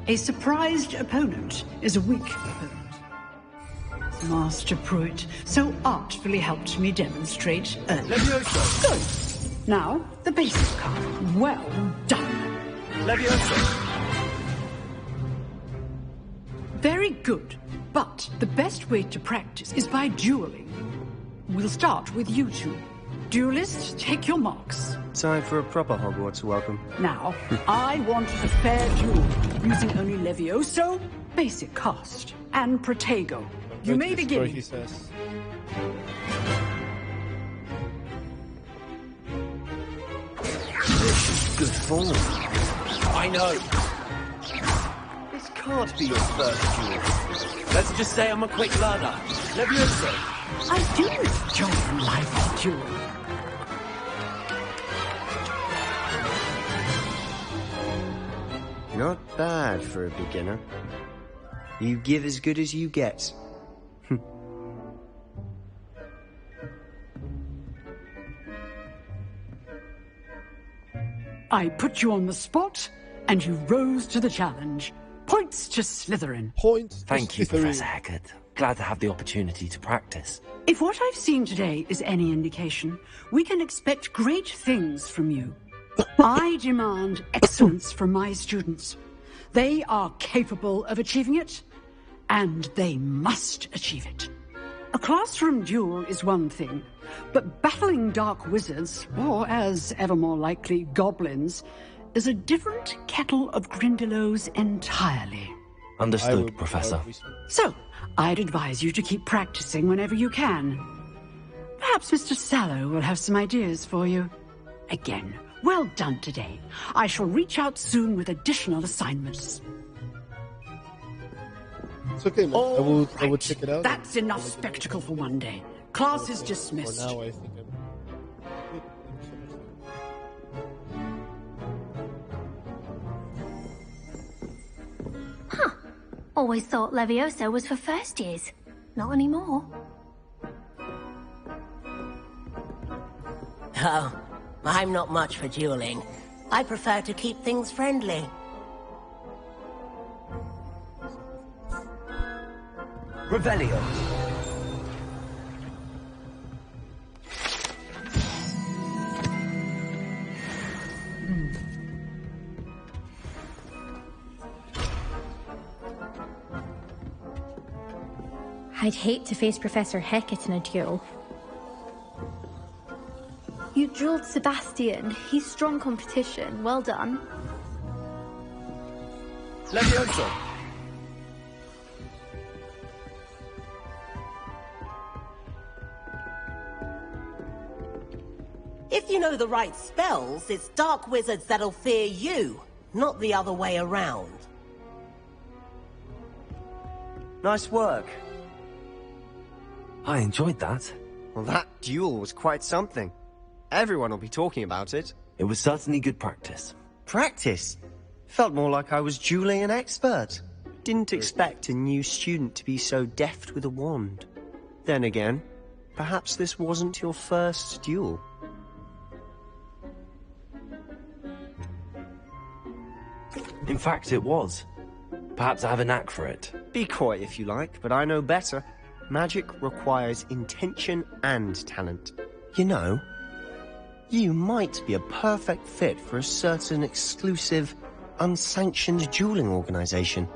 a surprised opponent is a weak opponent. Master Pruitt so artfully helped me demonstrate earlier. Levioso! Good! Now, the basic card. Well done. Levioso! Very good, but the best way to practice is by dueling. We'll start with you two. Duelists, take your marks. Time for a proper Hogwarts welcome. Now, I want a fair duel, using only Levioso, basic cast, and Protego. You may begin. He says. good form. I know. This can't be your first duel. Let's just say I'm a quick learner. Levioso. I do enjoy a lively duel. Not bad for a beginner. You give as good as you get. I put you on the spot, and you rose to the challenge. Points to Slytherin. Thank you, Professor Hecat. Glad to have the opportunity to practice. If what I've seen today is any indication, we can expect great things from you. I demand excellence from my students. They are capable of achieving it, and they must achieve it. A classroom duel is one thing, but battling dark wizards, or as ever more likely, goblins, is a different kettle of Grindylows entirely. Understood, Professor. So, I'd advise you to keep practicing whenever you can. Perhaps Mr. Sallow will have some ideas for you. Again, well done today. I shall reach out soon with additional assignments. It's okay, man. I will check it out. That's enough spectacle for one day. Class is dismissed. For now, I think I'm... Huh. Always thought Levioso was for first years. Not anymore. Oh, I'm not much for dueling. I prefer to keep things friendly. Revelio. I'd hate to face Professor Hecat in a duel. You drilled Sebastian. He's strong competition. Well done. Levioso. If you know the right spells, it's dark wizards that'll fear you, not the other way around. Nice work. I enjoyed that. Well, that duel was quite something. Everyone will be talking about it. It was certainly good practice. Practice? Felt more like I was dueling an expert. Didn't expect a new student to be so deft with a wand. Then again, perhaps this wasn't your first duel. In fact, it was. Perhaps I have a knack for it. Be coy if you like, but I know better. Magic requires intention and talent. You know, you might be a perfect fit for a certain exclusive, unsanctioned dueling organization.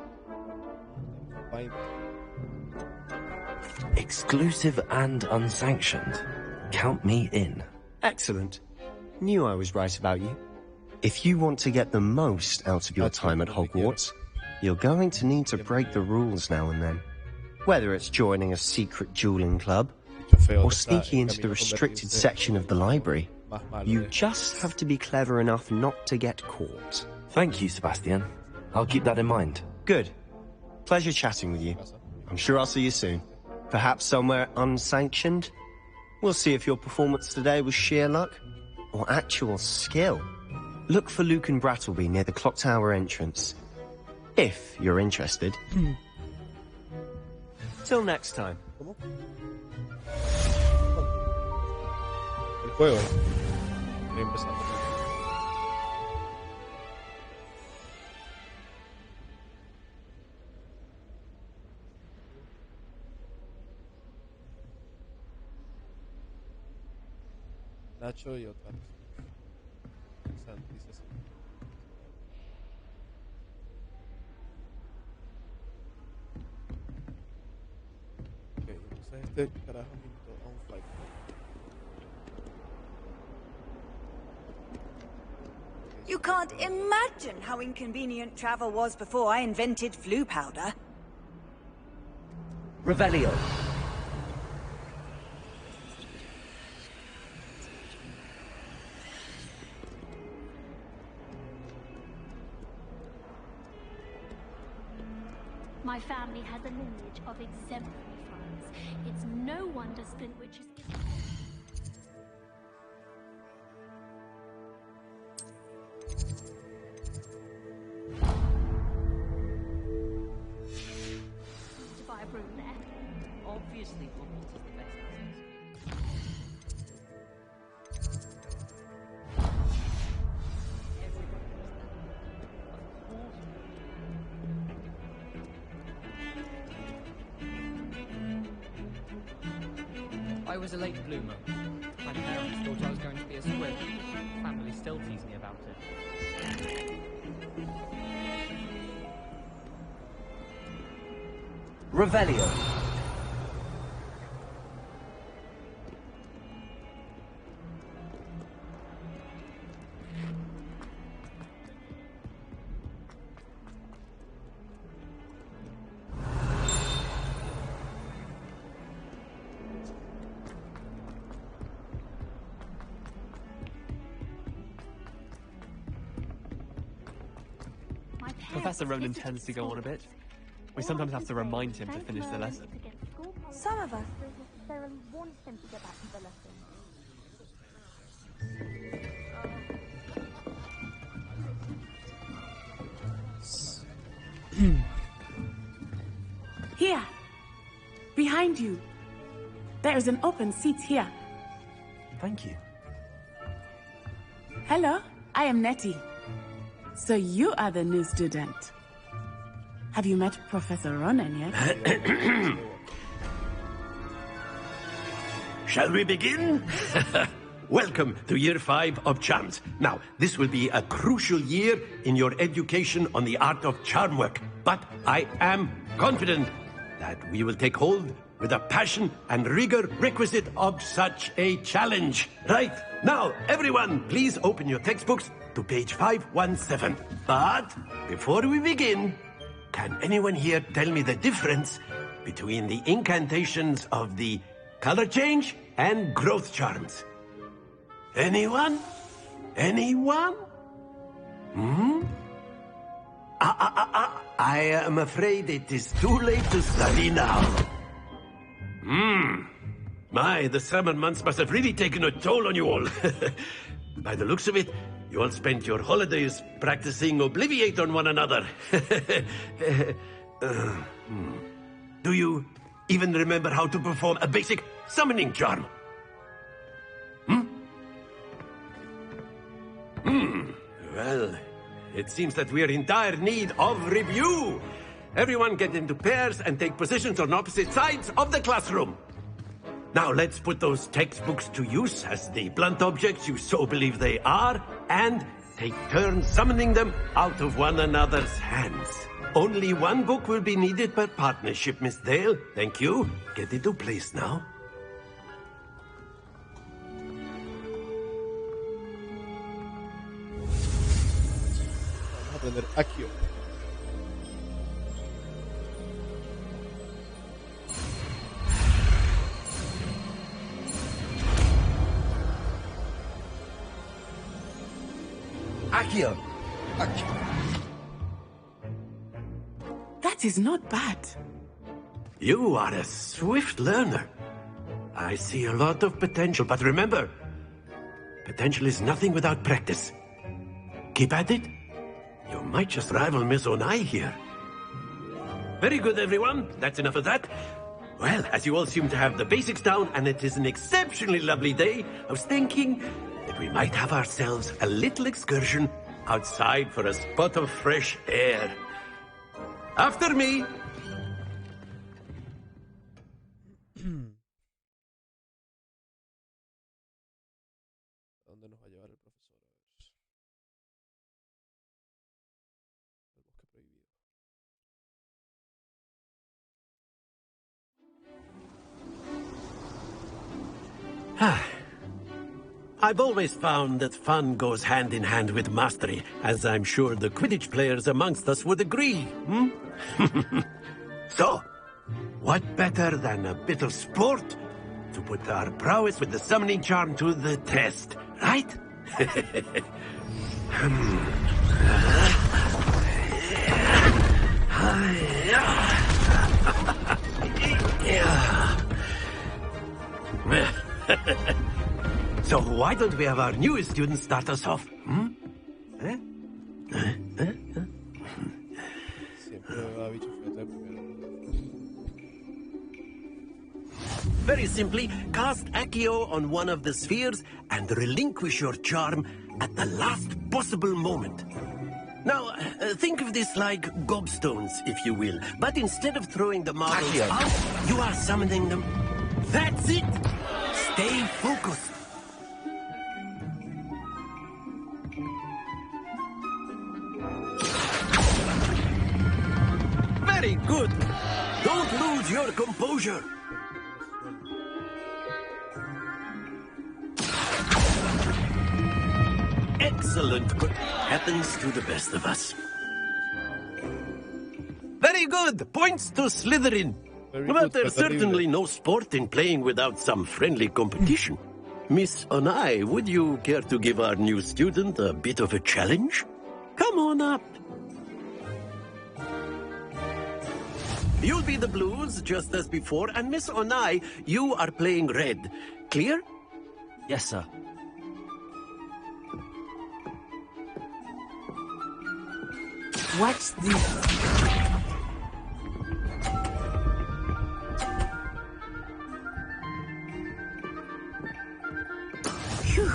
Exclusive and unsanctioned. Count me in. Excellent. Knew I was right about you. If you want to get the most out of your time at Hogwarts, you're going to need to break the rules now and then. Whether it's joining a secret dueling club, or sneaking into the restricted section of the library, you just have to be clever enough not to get caught. Thank you, Sebastian. I'll keep that in mind. Good. Pleasure chatting with you. I'm sure I'll see you soon. Perhaps somewhere unsanctioned? We'll see if your performance today was sheer luck, or actual skill. Look for Luke and Brattleby near the clock tower entrance. If you're interested. Till next time. El juego. Voy empezando. Nacho y otra. Dice así. Ok, entonces este carajo me invitó a un flight. You can't imagine how inconvenient travel was before I invented flu powder. Revelio. My family has a lineage of exemplary flyers. It's no wonder Splintwitch is... to buy a broom there. Obviously, Hogwarts is the best I was a late bloomer. My parents thought I was going to be a squib. Family still tease me about it. Revelio. Professor Ronan tends to go on a bit. We sometimes have to remind him to finish the lesson. Some of us don't necessarily want him to get back to the lesson. Here. Behind you. There is an open seat here. Thank you. Hello, I am Nettie. So you are the new student. Have you met Professor Ronan yet? Shall we begin? Welcome to Year 5 of Charms. Now, this will be a crucial year in your education on the art of charm work. But I am confident that we will take hold with the passion and rigor requisite of such a challenge. Right, now, everyone, please open your textbooks to page 517. But before we begin, can anyone here tell me the difference between the incantations of the color change and growth charms? Anyone? Anyone? I am afraid it is too late to study now. My, the summer months must have really taken a toll on you all. By the looks of it, you all spent your holidays practicing Obliviate on one another. Do you even remember how to perform a basic summoning charm? Well, it seems that we are in dire need of review. Everyone get into pairs and take positions on opposite sides of the classroom. Now let's put those textbooks to use as the blunt objects you so believe they are, and take turns summoning them out of one another's hands. Only one book will be needed per partnership, Miss Dale. Thank you. Get into place now. Vamos a aprender Accio. Accio. That is not bad. You are a swift learner. I see a lot of potential, but remember, potential is nothing without practice. Keep at it. You might just rival Miss Onai here. Very good, everyone. That's enough of that. Well, as you all seem to have the basics down, and it is an exceptionally lovely day, I was thinking that we might have ourselves a little excursion outside for a spot of fresh air. After me! ¿Dónde nos va a llevar el profesor? El bosque prohibido. I've always found that fun goes hand in hand with mastery, as I'm sure the Quidditch players amongst us would agree, So, what better than a bit of sport to put our prowess with the summoning charm to the test, right? So why don't we have our newest student start us off? Very simply, cast Accio on one of the spheres and relinquish your charm at the last possible moment. Now, think of this like gobstones, if you will. But instead of throwing the marbles out, you are summoning them. That's it! Stay focused. Very good. Don't lose your composure. Excellent. Happens to the best of us. Very good. Points to Slytherin. But there's certainly no sport in playing without some friendly competition. Miss Onai, would you care to give our new student a bit of a challenge? Come on up. You'll be the blues, just as before, and Miss Onai, you are playing red. Clear? Yes, sir. Watch this. Phew.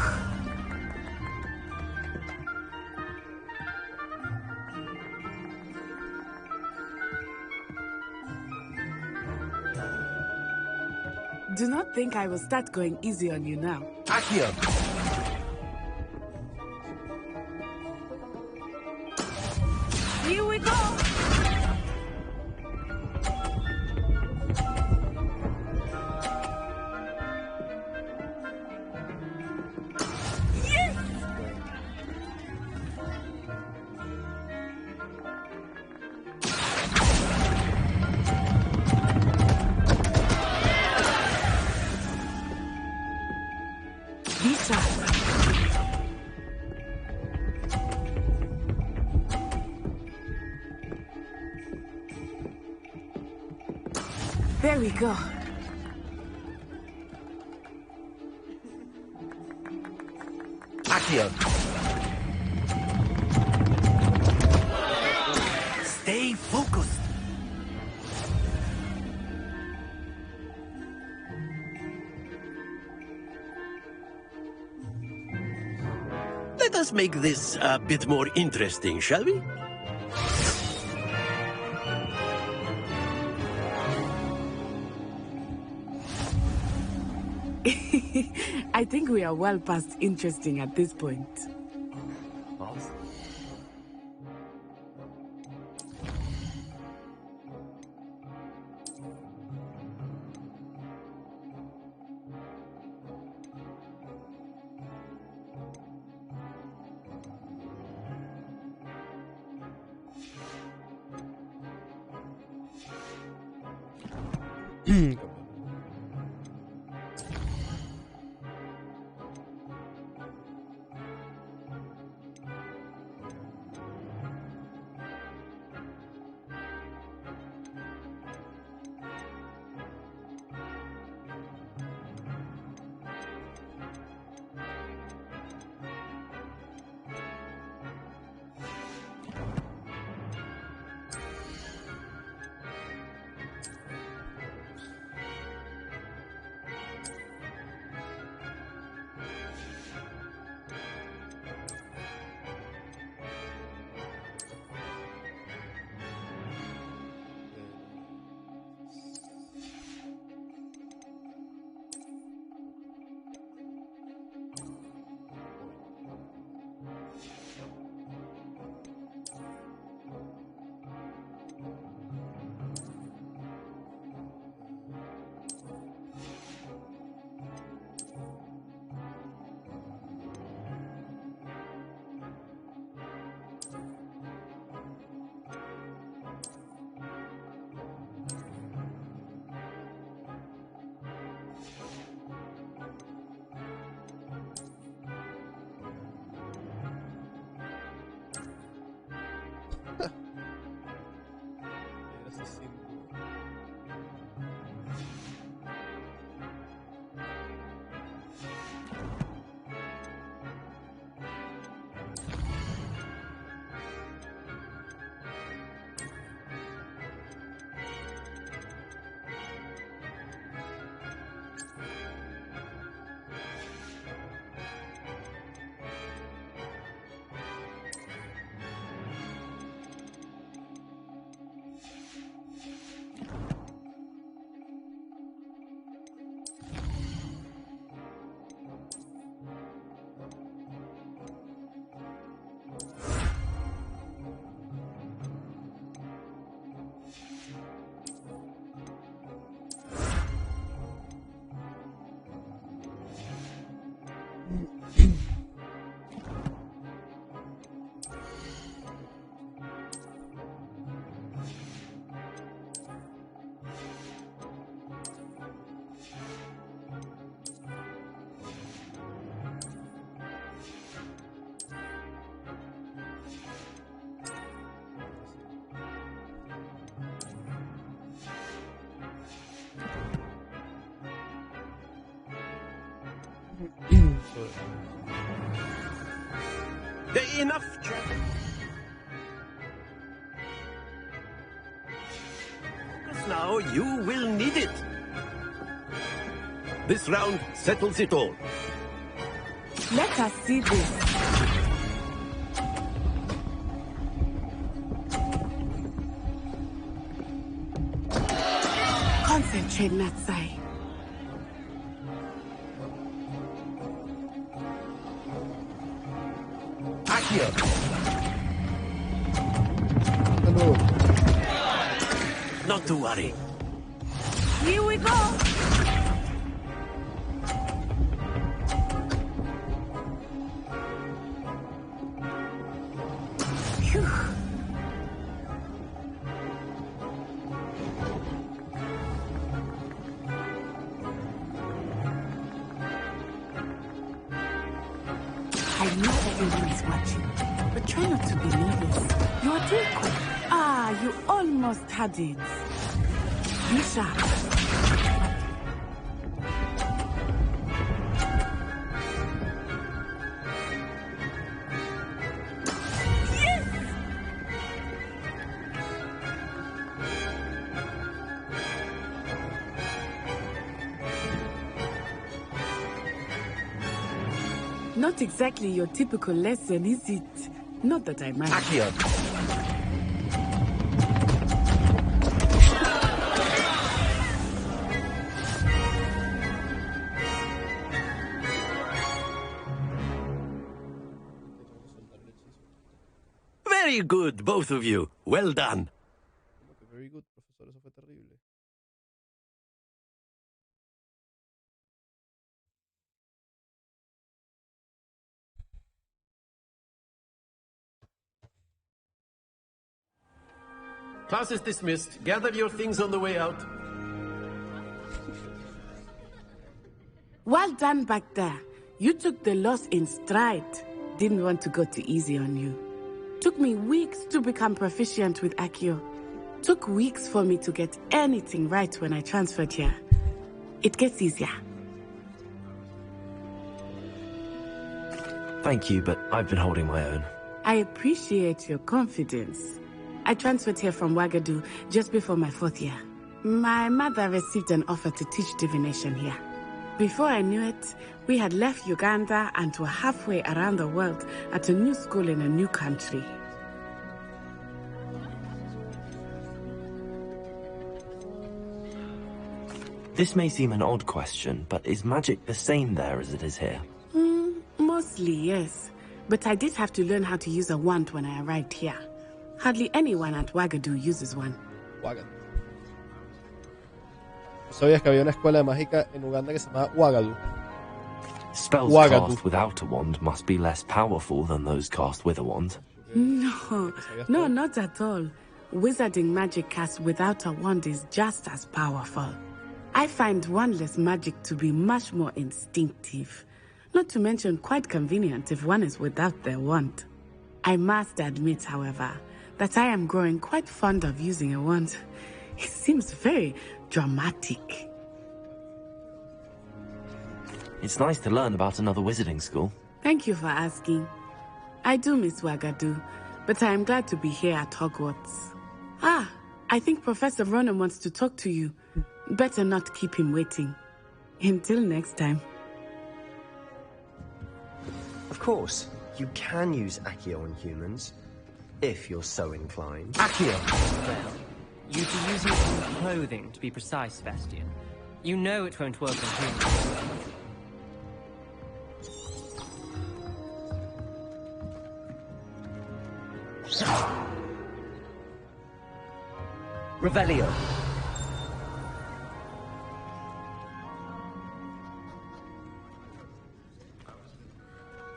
Do not think I will start going easy on you now. Accio. Here we go. Yes! Lisa. There we go. Accio. Stay focused. Let us make this a bit more interesting, shall we? I think we are well past interesting at this point. Enough chat. Focus now, you will need it. This round settles it all. Let us see this. Concentrate, Natsai. Akio. Hello. Not to worry. Here we go. Phew. I know everyone is watching, but try not to be nervous. You are doing good. Ah, you almost had it. Be sharp. Not exactly your typical lesson, is it? Not that I mind. Akio. Very good, both of you. Well done. Very good, profesor, eso fue terrible. Class is dismissed. Gather your things on the way out. Well done back there. You took the loss in stride. Didn't want to go too easy on you. Took me weeks to become proficient with Akio. Took weeks for me to get anything right when I transferred here. It gets easier. Thank you, but I've been holding my own. I appreciate your confidence. I transferred here from Ouagadougou just before my 4th year. My mother received an offer to teach divination here. Before I knew it, we had left Uganda and were halfway around the world at a new school in a new country. This may seem an odd question, but is magic the same there as it is here? Mostly, yes. But I did have to learn how to use a wand when I arrived here. Hardly anyone at Ouagadougou uses one. Ouagadougou. ¿Sabías que había una escuela mágica en Uganda que se llama Ouagadougou? Spells cast without a wand must be less powerful than those cast with a wand. No, not at all. Wizarding magic cast without a wand is just as powerful. I find wandless magic to be much more instinctive. Not to mention quite convenient if one is without their wand. I must admit, however, that I am growing quite fond of using a wand. It seems very dramatic. It's nice to learn about another wizarding school. Thank you for asking. I do miss Ouagadougou, but I am glad to be here at Hogwarts. Ah, I think Professor Ronan wants to talk to you. Better not keep him waiting. Until next time. Of course, you can use Akio on humans, if you're so inclined. Akio! Well, you'd be using it on clothing, to be precise, Sebastian. You know it won't work on humans. Revelio.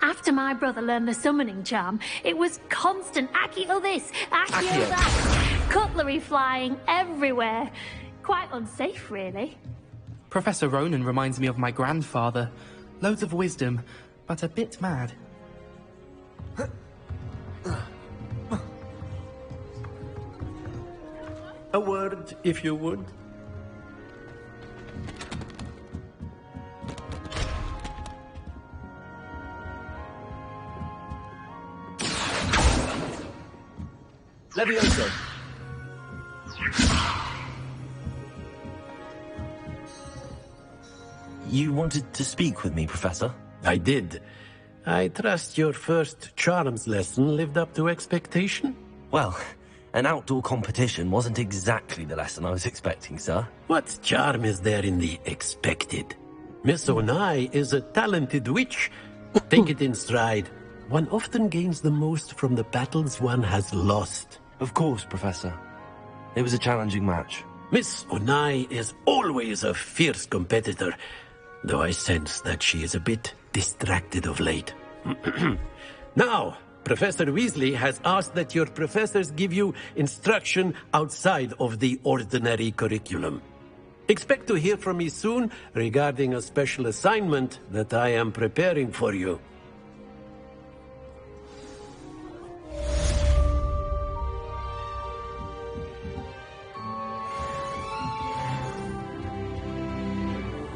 After my brother learned the summoning charm, it was constant Akio this, Akio that. Cutlery flying everywhere. Quite unsafe, really. Professor Ronan reminds me of my grandfather. Loads of wisdom, but a bit mad. A word, if you would. Levioso. You wanted to speak with me, Professor? I did. I trust your first charms lesson lived up to expectation? Well, an outdoor competition wasn't exactly the lesson I was expecting, sir. What charm is there in the expected? Miss Onai is a talented witch. Take it in stride. One often gains the most from the battles one has lost. Of course, Professor. It was a challenging match. Miss Onai is always a fierce competitor, though I sense that she is a bit distracted of late. Now, Professor Weasley has asked that your professors give you instruction outside of the ordinary curriculum. Expect to hear from me soon regarding a special assignment that I am preparing for you.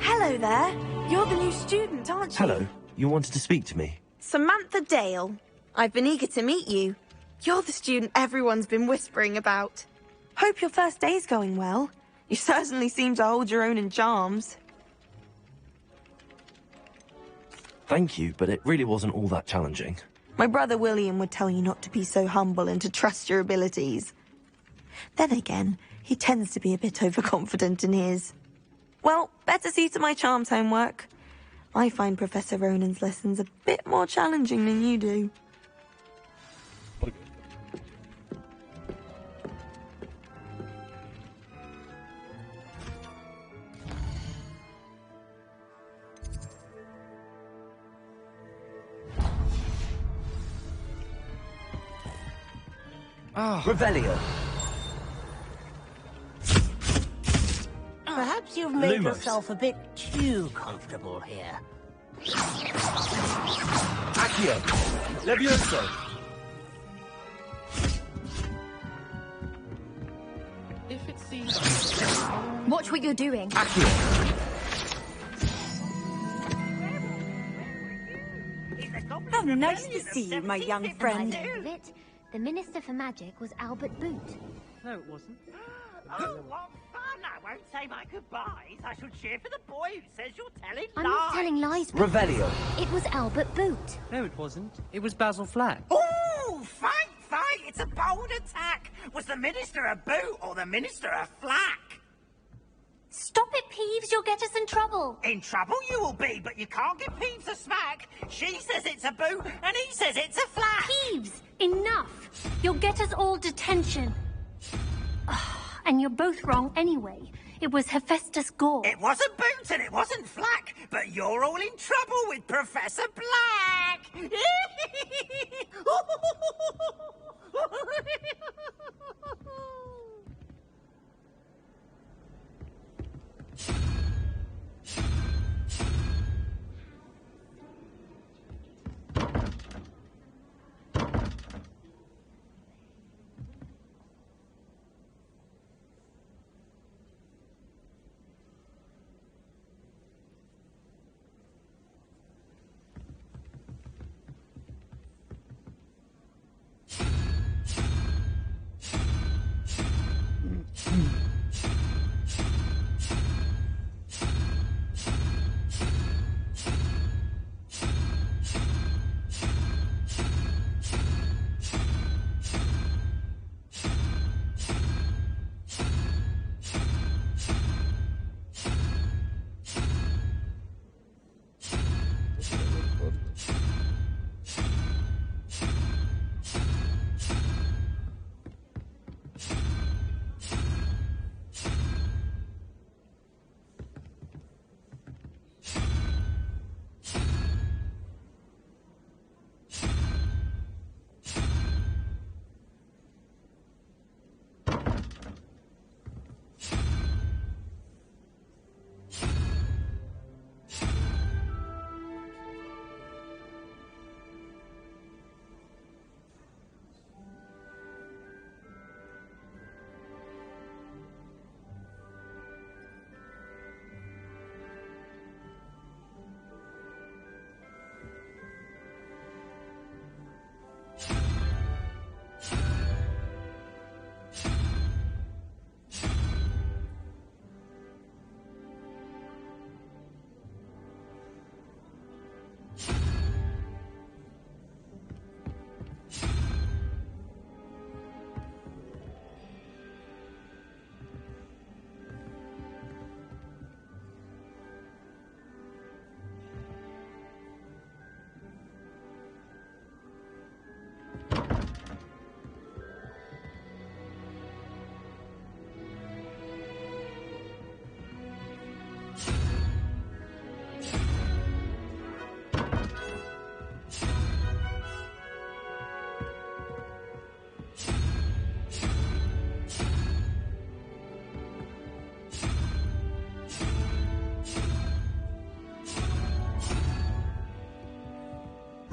Hello there. You're the new student, aren't you? Hello. You wanted to speak to me? Samantha Dale. I've been eager to meet you. You're the student everyone's been whispering about. Hope your first day's going well. You certainly seem to hold your own in charms. Thank you, but it really wasn't all that challenging. My brother William would tell you not to be so humble and to trust your abilities. Then again, he tends to be a bit overconfident in his. Well, better see to my charms homework. I find Professor Ronan's lessons a bit more challenging than you do. Revelio. Perhaps you've made Lumos. yourself a bit too comfortable here. Accio. Levioso. If it seems... Watch what you're doing. How nice to see you, my young friend. The Minister for Magic was Albert Boot. No, it wasn't. Oh, what fun! I won't say my goodbyes. I shall cheer for the boy who says you're telling I'm lies. not telling lies. Revelio. It was Albert Boot. No, it wasn't. It was Basil Flack. Ooh, fight! It's a bold attack. Was the Minister a boot or the Minister a flack? Stop it, Peeves. You'll get us in trouble. In trouble you will be, but you can't give Peeves a smack. She says it's a boot, and he says it's a flack. Peeves, enough. You'll get us all detention. And you're both wrong anyway. It was Hephaestus Gore. It wasn't boot and it wasn't flack, but you're all in trouble with Professor Black.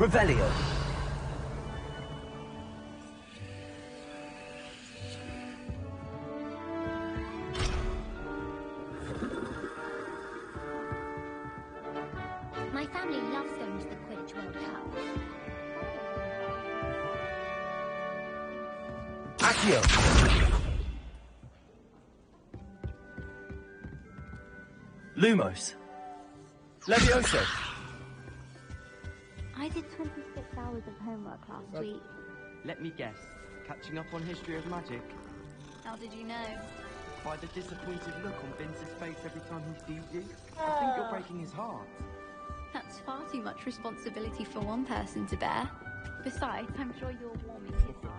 Revelio. My family loves going to the Quidditch World Cup. Accio. Lumos. Levioso. I did 26 hours of homework last week. Let me guess. Catching up on history of magic? How did you know? By the disappointed look on Vince's face every time he sees you. I think you're breaking his heart. That's far too much responsibility for one person to bear. Besides, I'm sure you're warming his heart.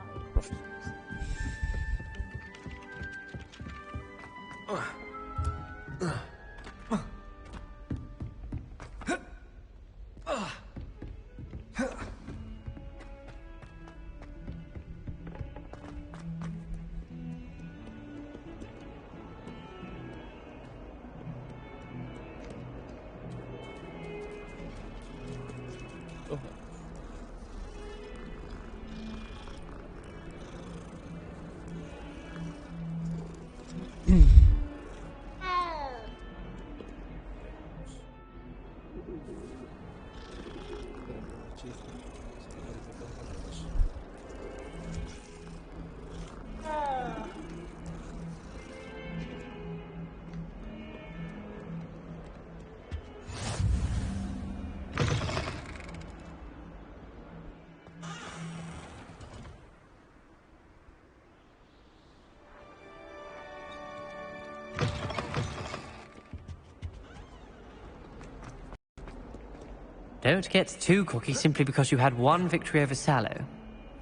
Don't get too cocky simply because you had one victory over Sallow.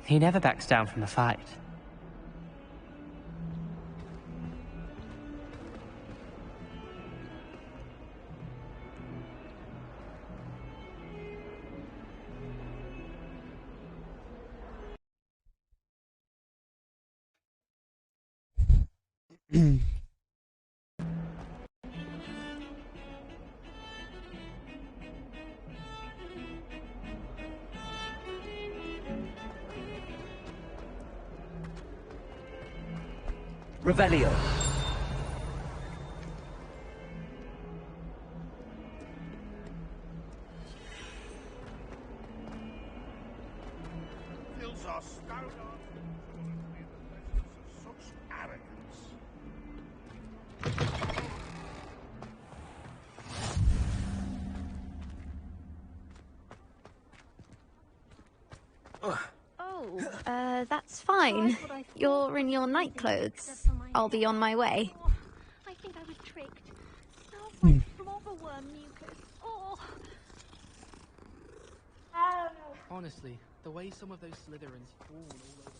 He never backs down from a fight. Revelio. Feels our stout art such arrogance. That's fine. You're in your night clothes. I'll be on my way. I think I was tricked. Smells like blobberworm mucus. Oh. Honestly, the way some of those Slytherins fall all over.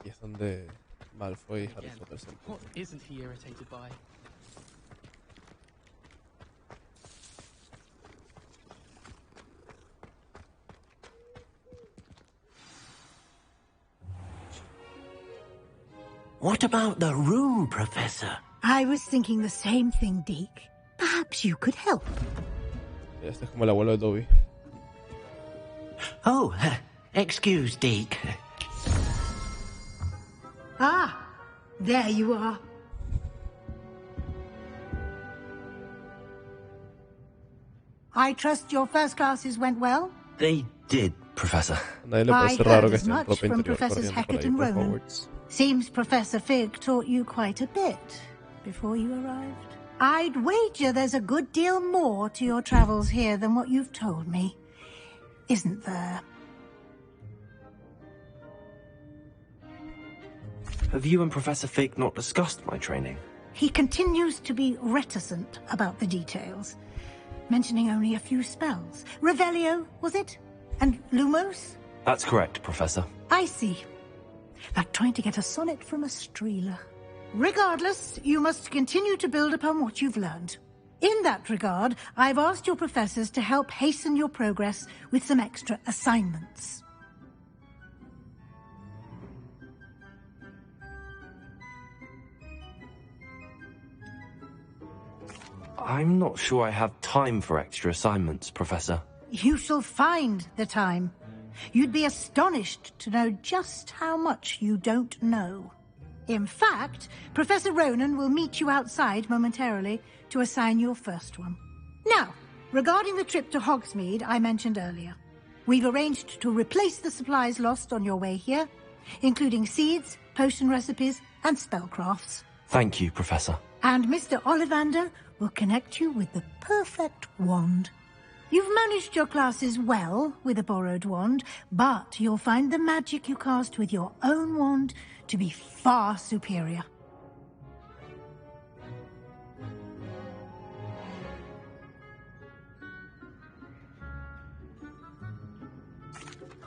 Y es donde Malfoy y Harry Again, Potter se what isn't he irritated by? What about the room, Professor? I was thinking the same thing, Deke. Perhaps you could help. Este es como el abuelo de Dobby. Oh, excuse, Deke. Ah, there you are. I trust your first classes went well? They did, Professor. A nadie le parece raro que esté en ropa interior corriendo por ahí por Hogwarts. Seems Professor Fig taught you quite a bit before you arrived. I'd wager there's a good deal more to your travels here than what you've told me. Isn't there? Have you and Professor Fig not discussed my training? He continues to be reticent about the details, mentioning only a few spells. Revelio, was it? And Lumos? That's correct, Professor. I see. Like trying to get a sonnet from a streeler. Regardless, you must continue to build upon what you've learned. In that regard, I've asked your professors to help hasten your progress with some extra assignments. I'm not sure I have time for extra assignments, Professor. You shall find the time. You'd be astonished to know just how much you don't know. In fact, Professor Ronan will meet you outside momentarily to assign your first one. Now, regarding the trip to Hogsmeade I mentioned earlier, we've arranged to replace the supplies lost on your way here, including seeds, potion recipes, and spellcrafts. Thank you, Professor. And Mr. Ollivander will connect you with the perfect wand. You've managed your classes well with a borrowed wand, but you'll find the magic you cast with your own wand to be far superior.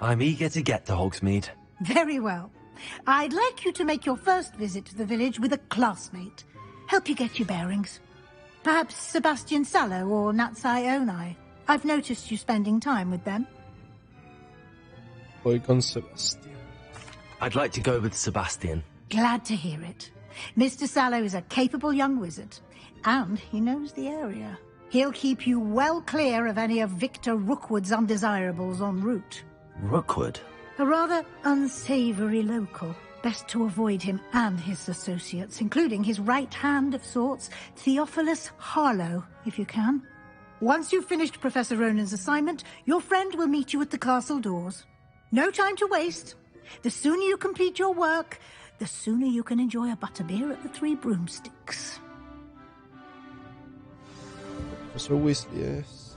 I'm eager to get to Hogsmeade. Very well. I'd like you to make your first visit to the village with a classmate. Help you get your bearings. Perhaps Sebastian Sallow or Natsai Onai. I've noticed you spending time with them. Voy con Sebastian. I'd like to go with Sebastian. Glad to hear it. Mr. Sallow is a capable young wizard, and he knows the area. He'll keep you well clear of any of Victor Rookwood's undesirables en route. Rookwood? A rather unsavory local. Best to avoid him and his associates, including his right hand of sorts, Theophilus Harlow, if you can. Once you've finished Professor Ronan's assignment, your friend will meet you at the castle doors. No time to waste. The sooner you complete your work, the sooner you can enjoy a butterbeer at the Three Broomsticks. Professor Weasley es...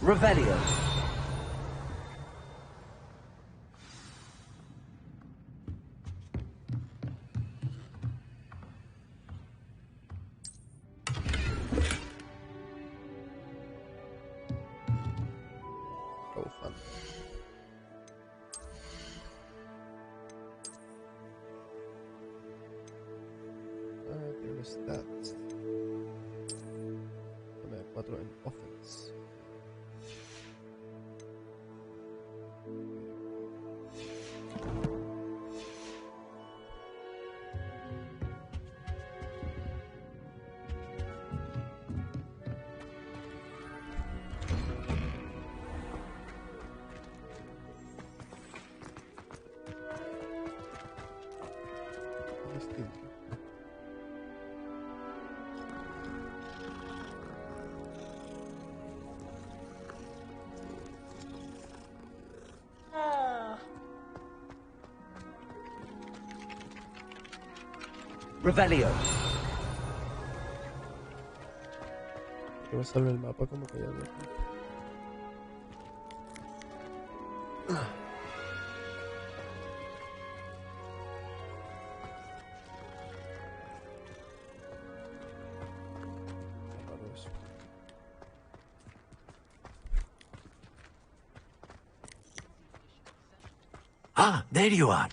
Revelio. Oh, fun. There is that. Dame 4 en offense. Revelio. Que me sale el mapa como que ya lo... Ah, there you are.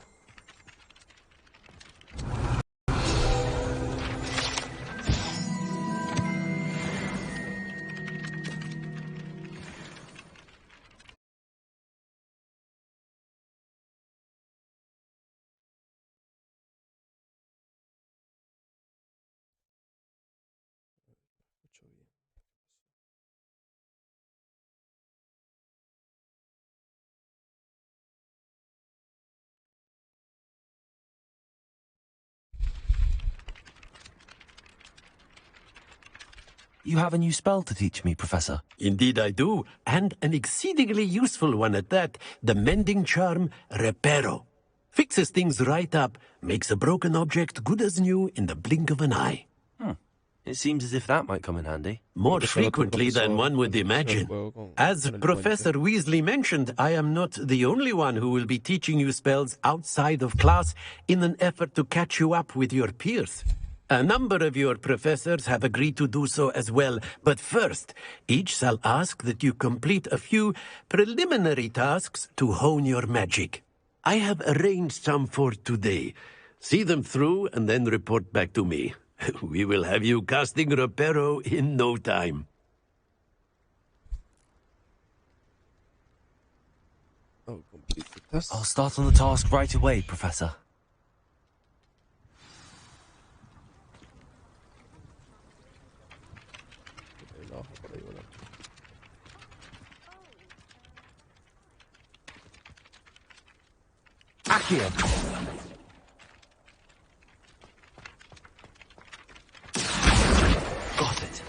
You have a new spell to teach me, Professor. Indeed I do, and an exceedingly useful one at that. The mending charm, Reparo. Fixes things right up, makes a broken object good as new in the blink of an eye. It seems as if that might come in handy. More frequently than one would imagine. As Professor Weasley mentioned, I am not the only one who will be teaching you spells outside of class in an effort to catch you up with your peers. A number of your professors have agreed to do so as well, but first, each shall ask that you complete a few preliminary tasks to hone your magic. I have arranged some for today. See them through and then report back to me. We will have you casting Reparo in no time. Oh, complete the test. I'll start on the task right away, Professor. Accio. Got it.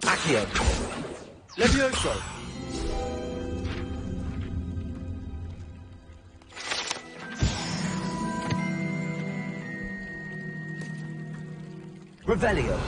Accio. Levioso. Revelio.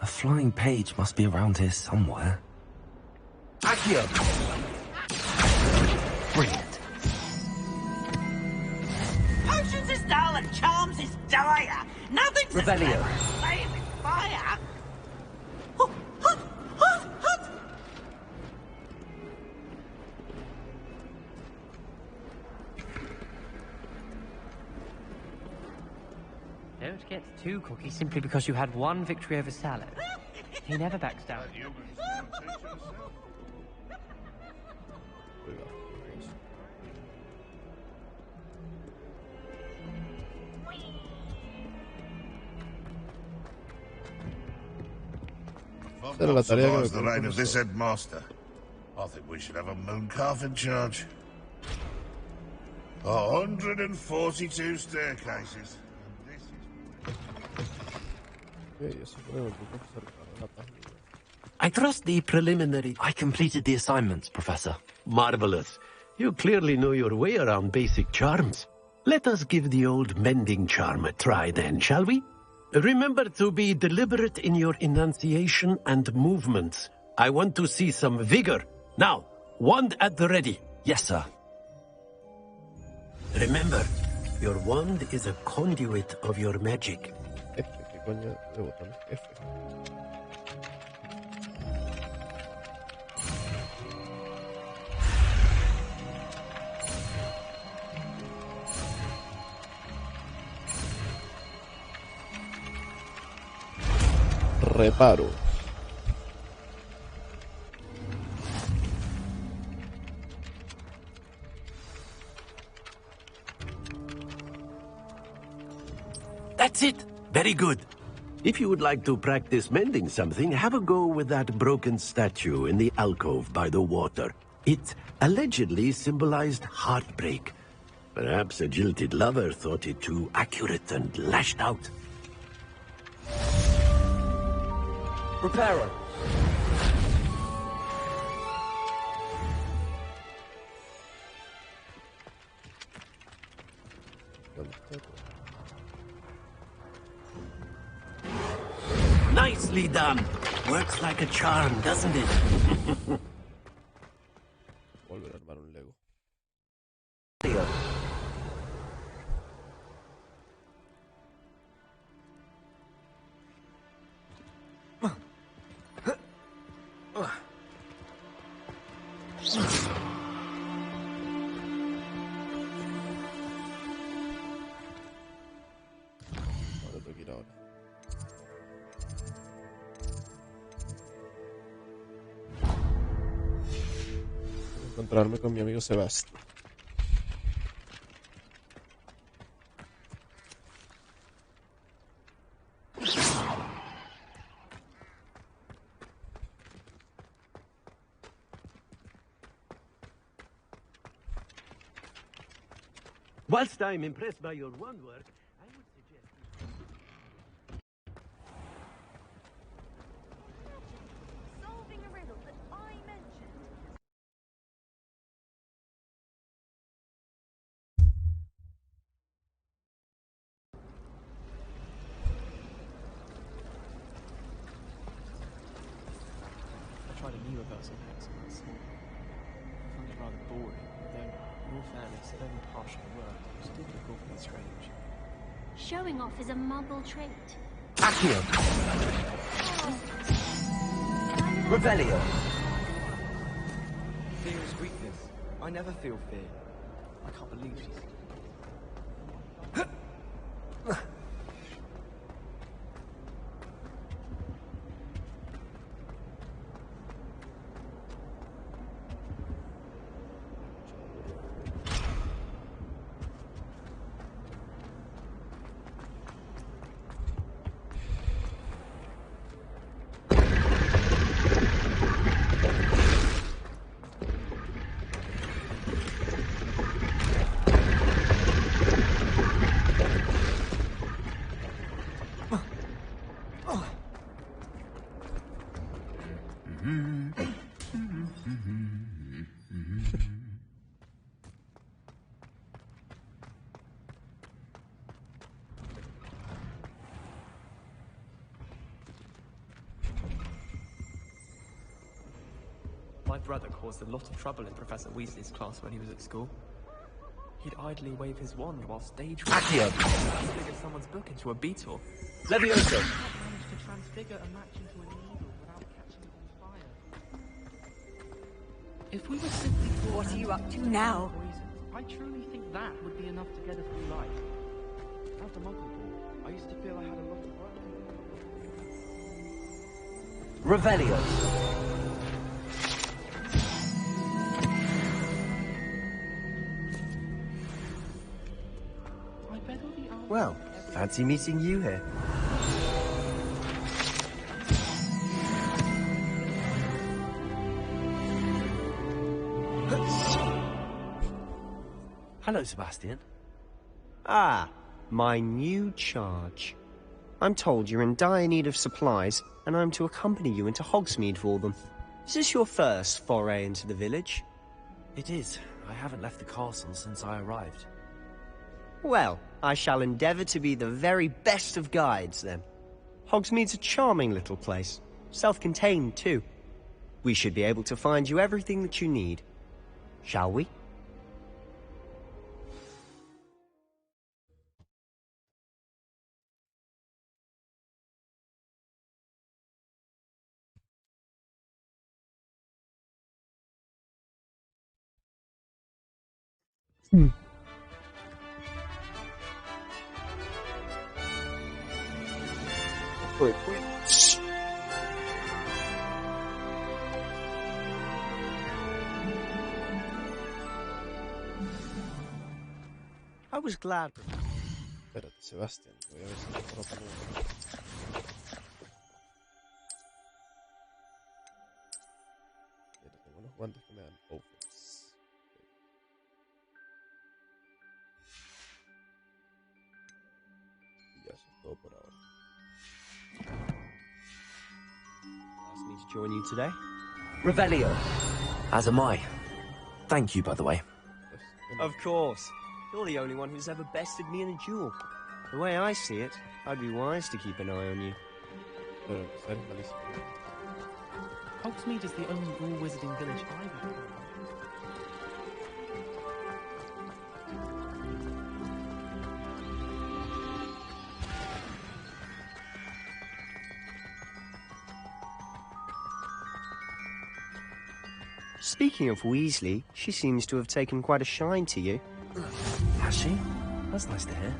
A flying page must be around here somewhere. Accio. Brilliant. Potions is dull and charms is dire. Nothing's Revelio. Flame with fire. Don't get too cocky simply because you had one victory over Salad. He never backs down. Survives the reign of this headmaster. I think we should have a moon calf in charge. 142 staircases. I trust the preliminary... I completed the assignments, Professor. Marvelous. You clearly know your way around basic charms. Let us give the old mending charm a try then, shall we? Remember to be deliberate in your enunciation and movements. I want to see some vigor. Now, wand at the ready. Yes, sir. Remember, your wand is a conduit of your magic. Reparo. That's it. Very good. If you would like to practice mending something, have a go with that broken statue in the alcove by the water. It allegedly symbolized heartbreak. Perhaps a jilted lover thought it too accurate and lashed out. Reparo. Nicely done. Works like a charm, doesn't it? Volver a armar un Lego. Encontrarme con mi amigo Sebastián. Whilst I'm impressed by your wand work, I would suggest Solving a riddle that I mentioned. I tried a new reversal hex on that small. I found it rather boring, though, in all fairness, it only partially worked. It still looked awfully strange. Showing off is a muggle trait. Accio. Revelio. Fear is weakness. I never feel fear. I can't believe she's... My brother caused a lot of trouble in Professor Weasley's class when he was at school. He'd idly wave his wand while stage Accio. transfigure someone's book into a beetle. Levioso. Managed to transfigure a match into a needle without catching it on fire. If we were simply taught What are you up to now? poisons, I truly think that would be enough to get us through life. After Muggle Ball, I used to feel I had a lot of work. Revelio. Well, fancy meeting you here. Hello, Sebastian. Ah, my new charge. I'm told you're in dire need of supplies, and I'm to accompany you into Hogsmeade for them. Is this your first foray into the village? It is. I haven't left the castle since I arrived. Well, I shall endeavour to be the very best of guides, then. Hogsmeade's a charming little place. Self-contained, too. We should be able to find you everything that you need. Shall we? I was glad. Espérate, Sebastián, voy a ver si me ropa nunca. Mira, tengo unos guantes que me dan offense. Y ya, eso es todo por ahora. Asked me to join you today. Revelio. As am I. Thank you, by the way. Of course. You're the only one who's ever bested me in a duel. The way I see it, I'd be wise to keep an eye on you. Hogsmeade is the only all wizarding village I've ever heard of. Speaking of Weasley, she seems to have taken quite a shine to you. Has she? That's nice to hear.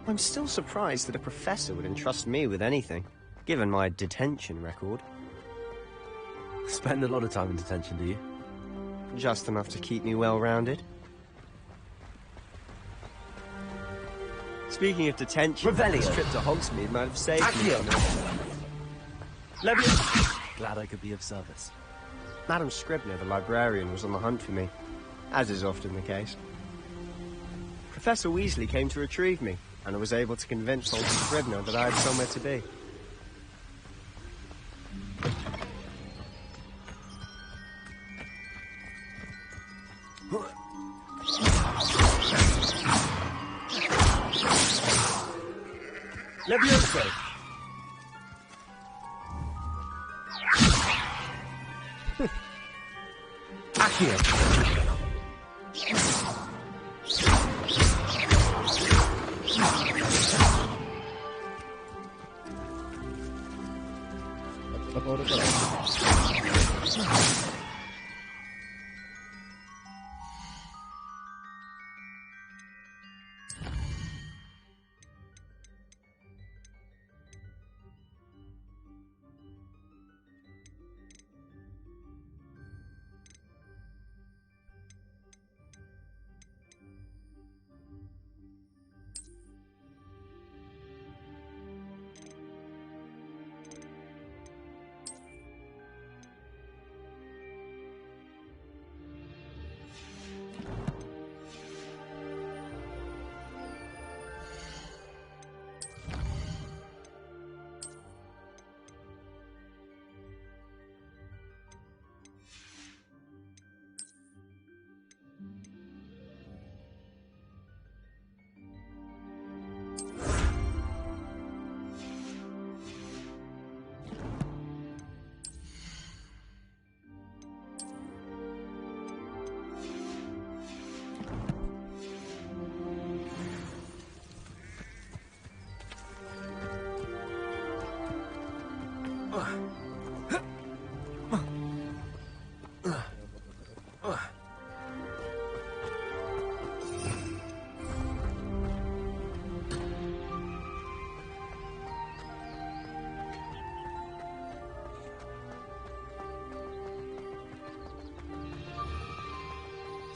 I'm still surprised that a professor would entrust me with anything, given my detention record. Spend a lot of time in detention, do you? Just enough to keep me well-rounded. Speaking of detention, this trip to Hogsmeade might have saved me from it. Glad I could be of service. Madam Scribner, the librarian, was on the hunt for me, as is often the case. Professor Weasley came to retrieve me, and I was able to convince old Scribner that I had somewhere to be. Levioso! Accio!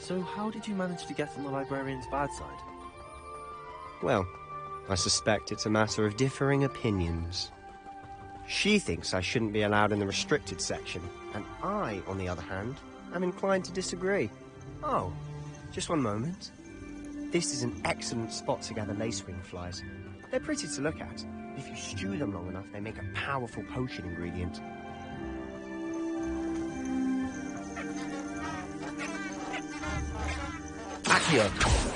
So how did you manage to get on the librarian's bad side? Well, I suspect it's a matter of differing opinions. She thinks I shouldn't be allowed in the restricted section, and I, on the other hand, am inclined to disagree. Oh, just one moment. This is an excellent spot to gather lacewing flies. They're pretty to look at. If you stew them long enough, they make a powerful potion ingredient. Accio!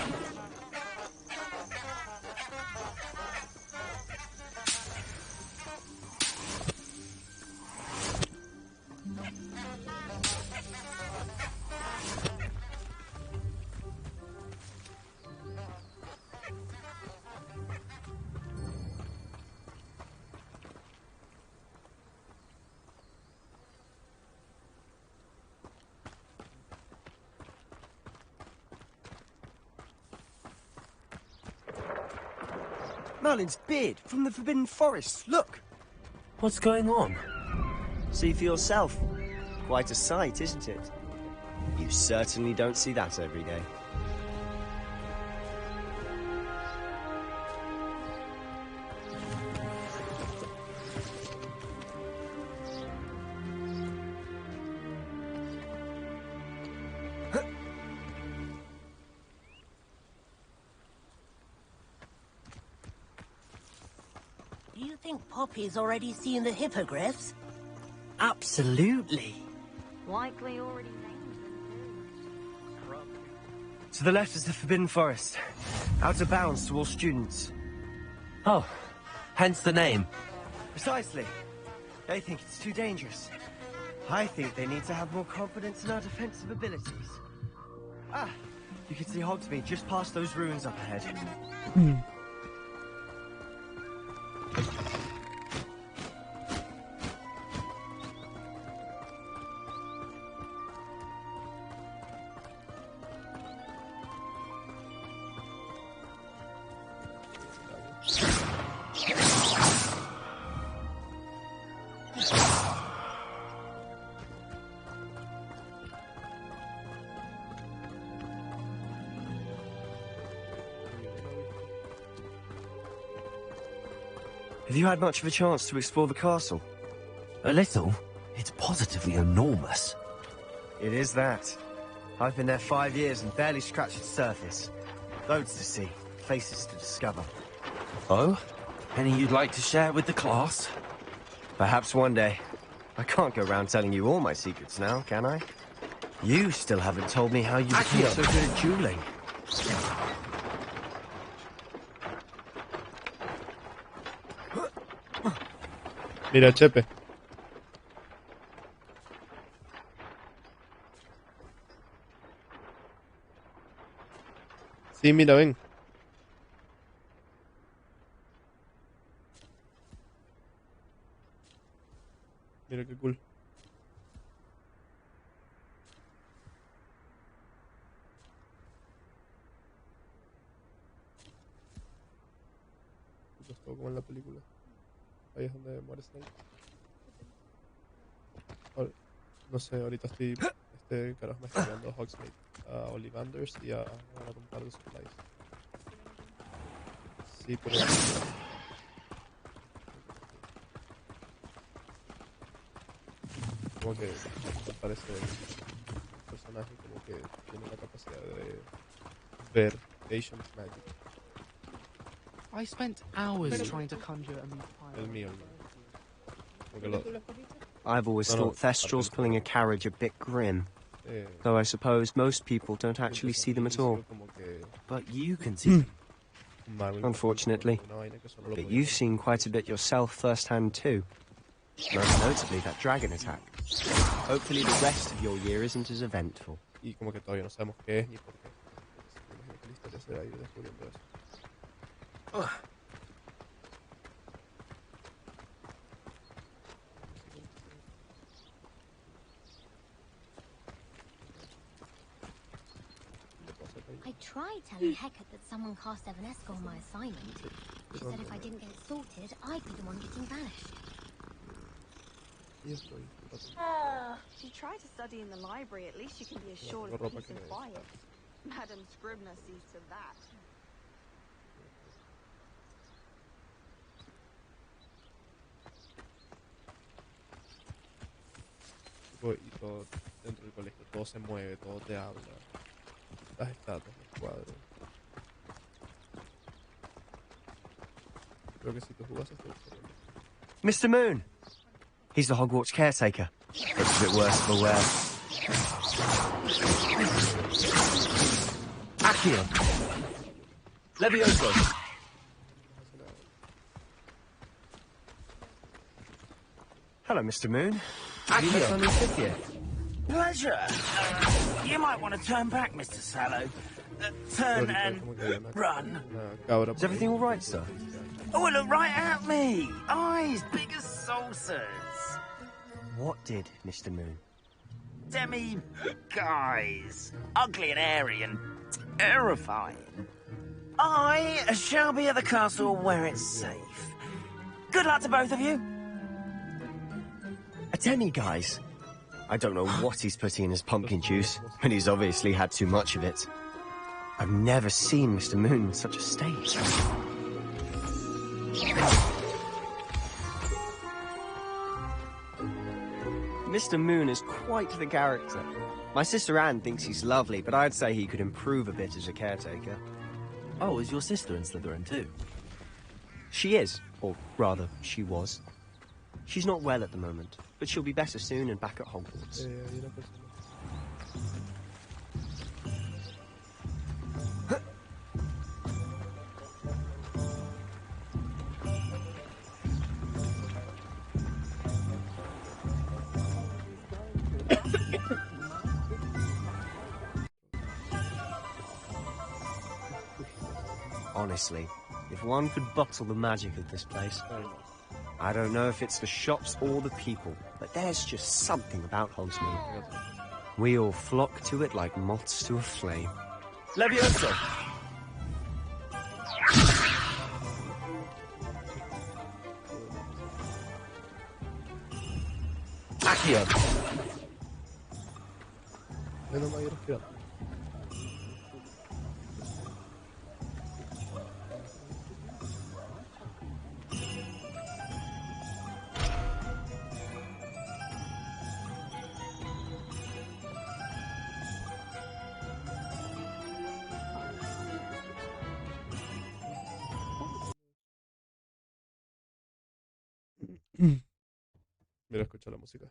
Merlin's beard from the Forbidden Forest, look! What's going on? See for yourself. Quite a sight, isn't it? You certainly don't see that every day. Poppy's already seen the hippogriffs? Absolutely. Likely already named them too. To the left is the Forbidden Forest. Out of bounds to all students. Oh, hence the name. Precisely. They think it's too dangerous. I think they need to have more confidence in our defensive abilities. Ah, you can see Hogsmeade just past those ruins up ahead. Have you had much of a chance to explore the castle? A little. It's positively enormous. It is that. I've been there 5 years and barely scratched the surface. Loads to see, faces to discover. Oh? Any you'd like to share with the class? Perhaps one day. I can't go around telling you all my secrets now, can I? You still haven't told me how you became so good at dueling. Mira, Chepe. Sí, mira, ven. Mira qué cool. Es todo como en la película. Ahí es donde muere Snake. No sé, ahorita este carajo me está llevando a Hogsmeade, a Ollivanders y a un par de supplies. Sí, pero... Como que me parece un personaje como que tiene la capacidad de ver Asian magic. I spent hours trying to conjure a meat pie. El mío. Como que I've always thought Thestrals pulling a carriage a bit grim. Though I suppose most people don't actually see them at all. But you can see them. Unfortunately. But you've seen quite a bit yourself firsthand too. Most notably that dragon attack. Hopefully the rest of your year isn't as eventful. Y como que todavía no sabemos qué es ni por qué. Imagino que la historia se va a ir descubriendo eso. I tried telling Hecate that someone cast Evanesco on my assignment. She said if I didn't get it sorted, I'd be the one getting banished. If you try to study in the library, at least you can be assured of peace and quiet. Madam Scribner sees to that. Y todo dentro del colegio, todo se mueve, todo te habla. Las estatuas, los cuadros. Creo que si tú jugas esto. Mr. Moon! He's the Hogwarts caretaker. It's a bit worse for wear. Accio! Levioso! Hello, Mr. Moon. Accio! Pleasure. You might want to turn back, Mr. Sallow. Turn and run. Is everything all right, sir? Oh, look right at me. Eyes big as saucers. What did, Mr. Moon? Demi-guys. Ugly and airy and terrifying. I shall be at the castle where it's safe. Good luck to both of you. A demi-guise? I don't know what he's putting in his pumpkin juice, and he's obviously had too much of it. I've never seen Mr. Moon in such a state. Mr. Moon is quite the character. My sister Anne thinks he's lovely, but I'd say he could improve a bit as a caretaker. Oh, is your sister in Slytherin too? She is, or rather, she was. She's not well at the moment, but she'll be better soon and back at Hogwarts. Honestly, if one could bottle the magic of this place, I don't know if it's the shops or the people, but there's just something about Hogsmeade. We all flock to it like moths to a flame. Levioso! Accio! Mira, escucha la música.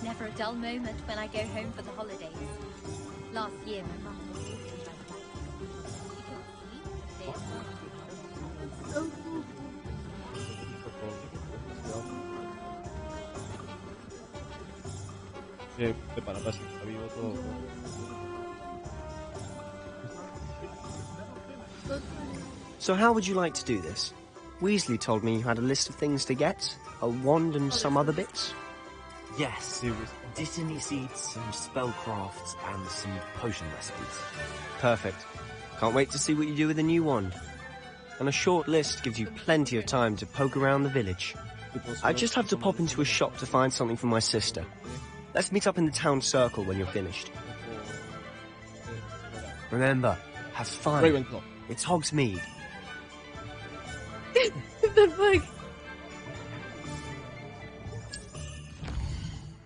Never a dull moment when I go home for the holidays. Last year, my mum was walking by the back. Te para si está vivo todo. So how would you like to do this? Weasley told me you had a list of things to get, a wand and some other bits. Yes, Dittany seeds, some spellcrafts, and some potion recipes. Perfect. Can't wait to see what you do with the new wand. And a short list gives you plenty of time to poke around the village. I just have to pop into a shop to find something for my sister. Let's meet up in the town circle when you're finished. Remember, have fun. Ravenclaw. It's Hogsmeade. What the fuck?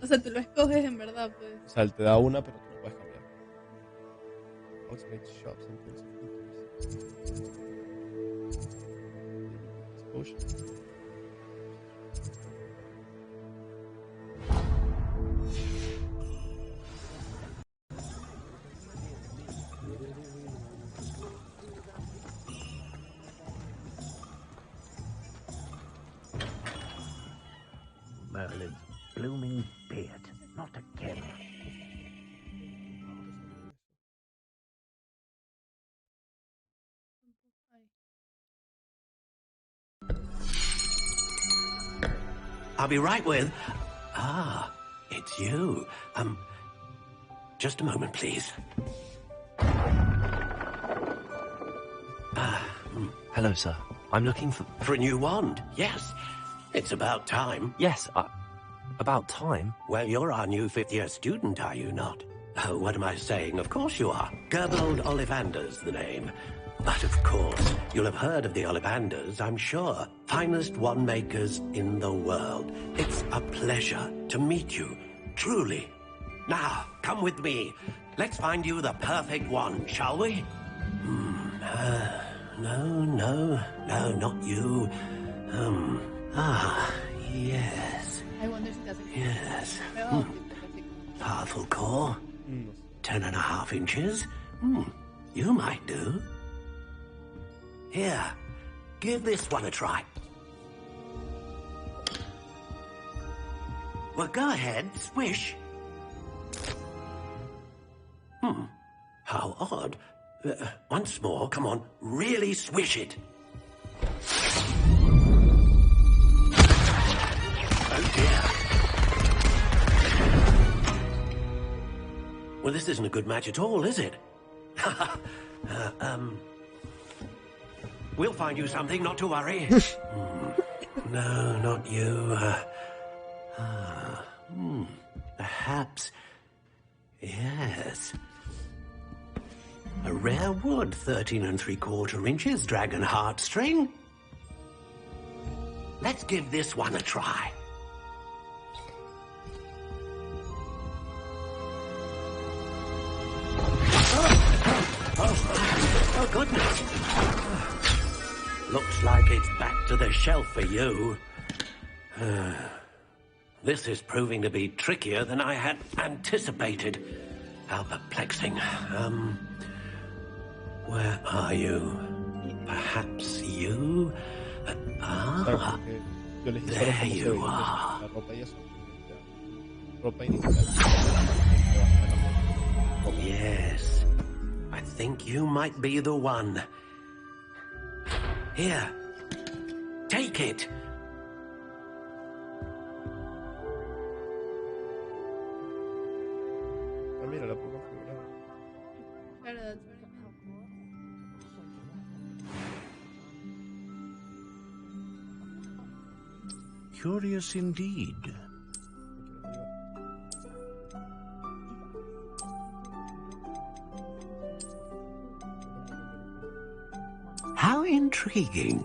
O sea, tú lo escoges en verdad, pues. O sea, él te da una, pero tú lo puedes cambiar. Hogsmeade shops and things of interest. Merlin's blooming beard, not again. I'll be right with... Ah, it's you. Just a moment, please. Hello, sir. I'm looking for... For a new wand, yes. It's about time. Yes, about time? Well, you're our new fifth-year student, are you not? Oh, what am I saying? Of course you are. Gerbold Ollivander's the name. But of course, you'll have heard of the Ollivanders, I'm sure. Finest wand makers in the world. It's a pleasure to meet you, truly. Now, come with me. Let's find you the perfect wand, shall we? No, not you. Yes. I wonder if that's Yes. Powerful core. 10.5 inches. You might do. Here, give this one a try. Well, go ahead, swish. How odd. Once more, come on, really swish it. Oh dear. Well, this isn't a good match at all, is it? We'll find you something, not to worry. No, not you. Perhaps... Yes. A rare wood, 13 3/4 inches, dragon heartstring. Let's give this one a try. Oh, goodness. Looks like it's back to the shelf for you. This is proving to be trickier than I had anticipated. How perplexing. Where are you? Perhaps you? There you are. Yes. I think you might be the one. Here. Take it. Mira, la puedo configurar. Claro, Curious indeed. How intriguing.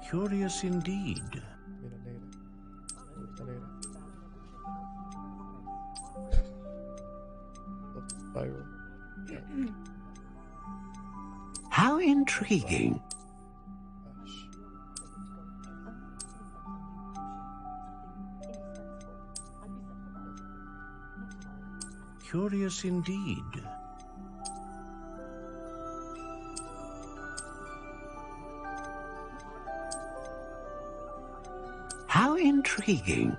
Curious indeed. Mira, negra. Me gusta negra. Spiral. How intriguing. Curious indeed. How intriguing.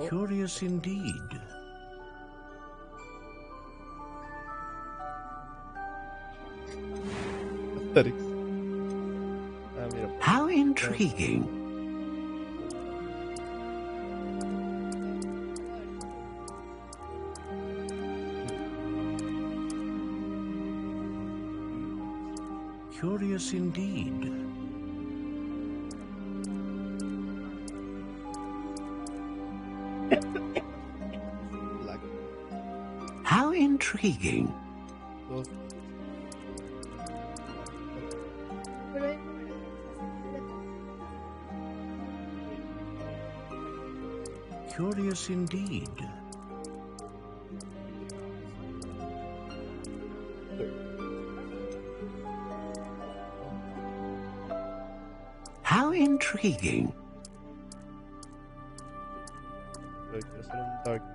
Curious indeed. Aesthetics. Mira. How intriguing. Curious indeed. How intriguing. Curious indeed. How intriguing. Quiero hacer un Dark Mage.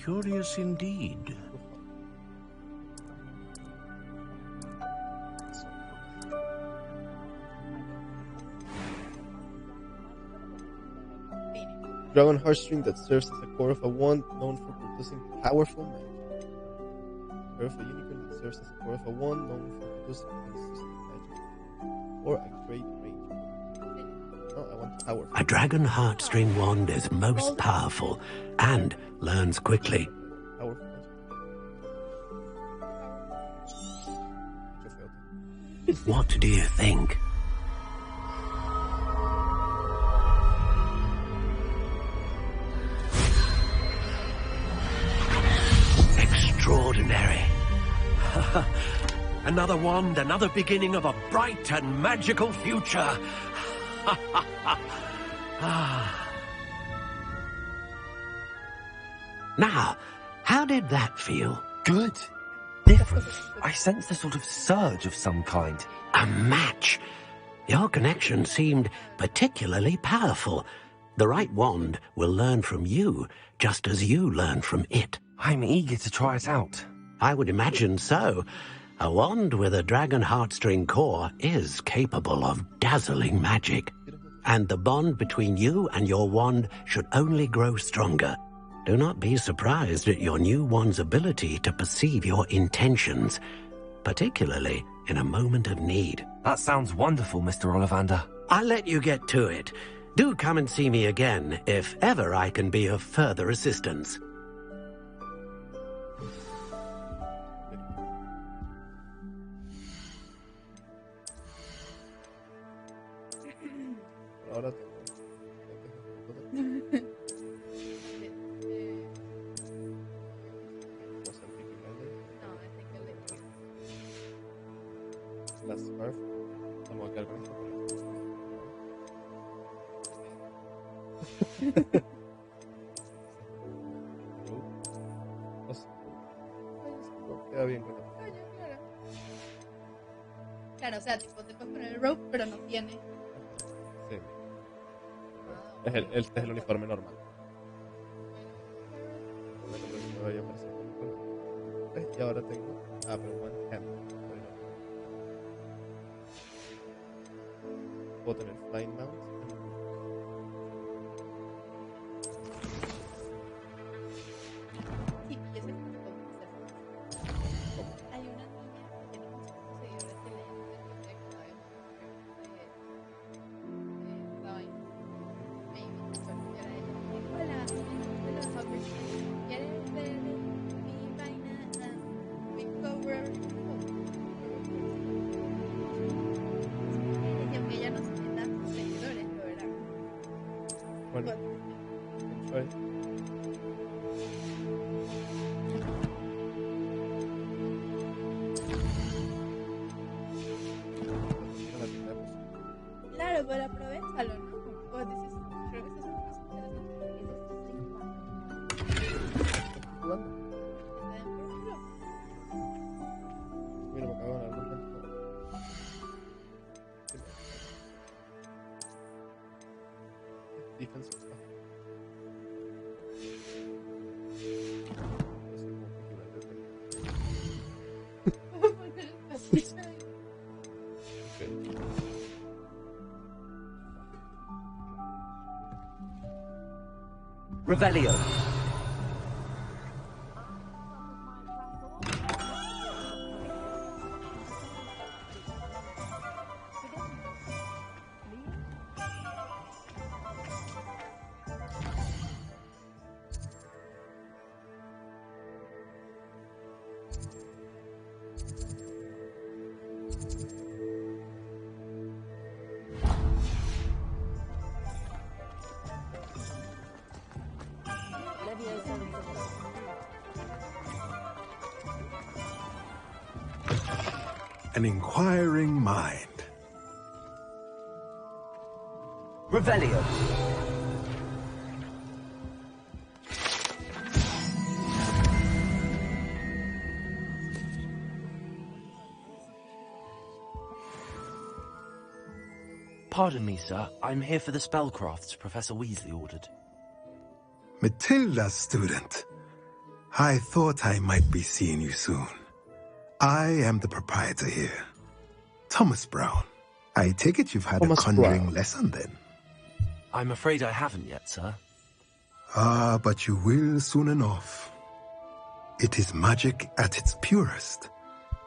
Curious indeed. Dragon heartstring that serves as a core of a wand known for producing powerful magic. Core of a unicorn that serves as a core of a wand known for producing consistent magic. Or a great range. Oh, I want powerful. A dragon heartstring wand is most powerful and learns quickly. Powerful magic. What do you think? Extraordinary. Another wand, another beginning of a bright and magical future. Now, how did that feel? Good. Different. I sensed a sort of surge of some kind. A match. Your connection seemed particularly powerful. The right wand will learn from you, just as you learn from it. I'm eager to try it out. I would imagine so. A wand with a dragon heartstring core is capable of dazzling magic. And the bond between you and your wand should only grow stronger. Do not be surprised at your new wand's ability to perceive your intentions, particularly in a moment of need. That sounds wonderful, Mr. Ollivander. I'll let you get to it. Do come and see me again if ever I can be of further assistance. Ahora la scarf. Vamos a quedar con esto. No queda bien con esto. Claro, o sea, tipo, te puedes poner el rope, pero no tiene. Sí. Este es el uniforme normal. Me vaya a aparecer. Y ahora tengo. Ah, pero one hand. Puedo tener flying mount. Sí, y ese es como hay una niña que no sé cómo seguidores que le llaman hola, de los Hogwarts. ¿Quieres ver mi vaina? Mi cover. Y aunque ella no se meta seguidores, 20. Right. Claro, pero aprovechalo, ¿no? Como dices, creo que eso es lo más interesante. Mira, me cago en el mundo. Defensive stuff. Revelio. An inquiring mind. Revelio. Pardon me, sir. I'm here for the spellcrafts Professor Weasley ordered. Matilda, student. I thought I might be seeing you soon. I am the proprietor here, Thomas Brown. I take it you've had a conjuring lesson then? I'm afraid I haven't yet, sir. Ah, but you will soon enough. It is magic at its purest,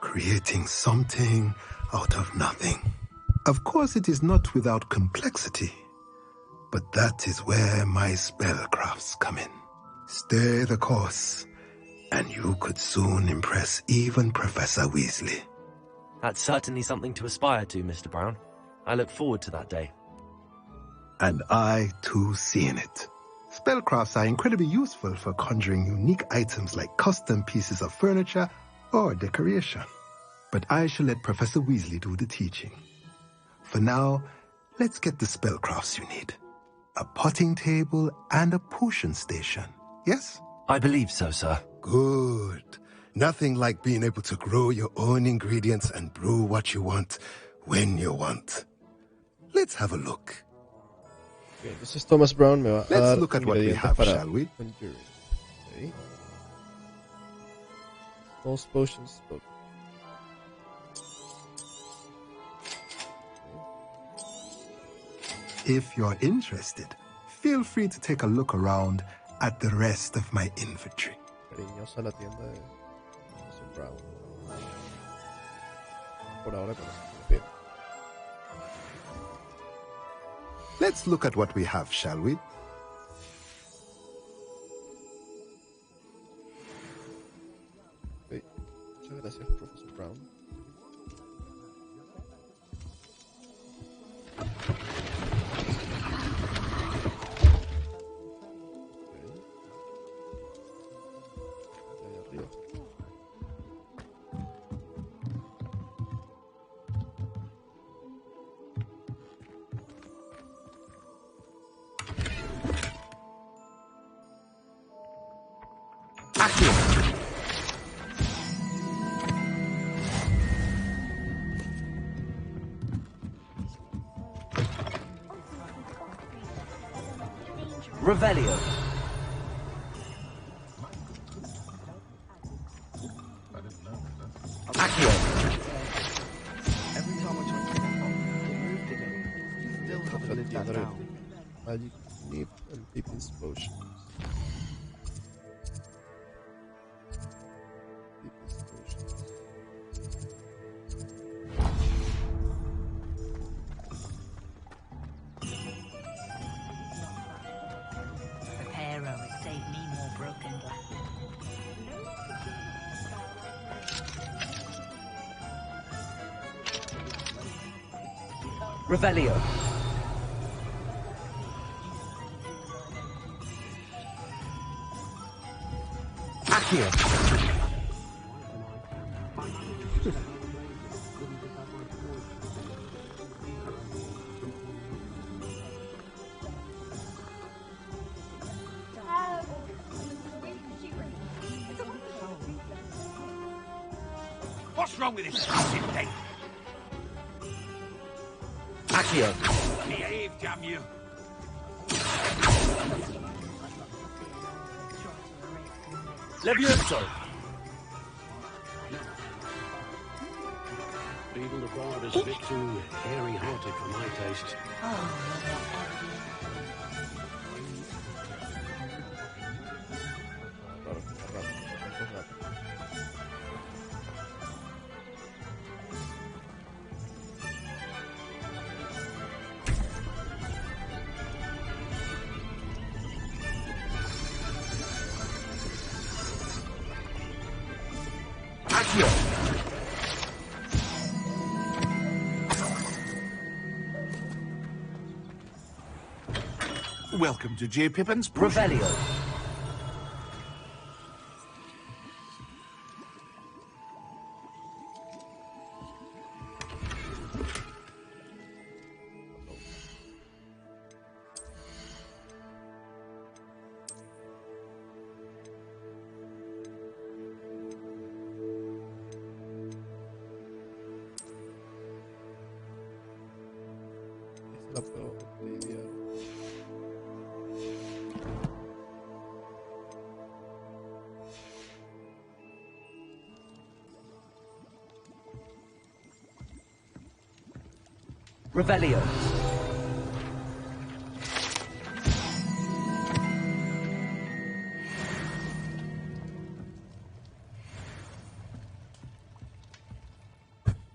creating something out of nothing. Of course, it is not without complexity, but that is where my spellcrafts come in. Stay the course, and you could soon impress even Professor Weasley. That's certainly something to aspire to, Mr. Brown. I look forward to that day. And I, too, see in it. Spellcrafts are incredibly useful for conjuring unique items like custom pieces of furniture or decoration. But I shall let Professor Weasley do the teaching. For now, let's get the spellcrafts you need. A potting table and a potion station, yes? I believe so, sir. Good. Nothing like being able to grow your own ingredients and brew what you want when you want. Let's have a look. Okay, this is Thomas Brown. Me va a Let's dar look at what we have, para shall we? conjuring. Okay. Most potions. Okay. If you're interested, feel free to take a look around at the rest of my inventory. Cariñosa la tienda de Thomas Brown. Por ahora conocemos bien. Let's look at what we have, shall we? Okay. Muchas gracias, Professor Brown. Revelio. Accio. Every time I try to step up, it moved again. Still haven't lived that down. Magic nip and Pippin's potions. Pippin's potions. Reparo has saved me more broken glass. Revelio. Accio. What's wrong with this stupid thing? Accio. Behave, damn you. Levioso. Beetle the Bard is a bit too hairy-hearted for my taste. Welcome to J. Pippin's Revelio. La puedo lidiar. Revelio.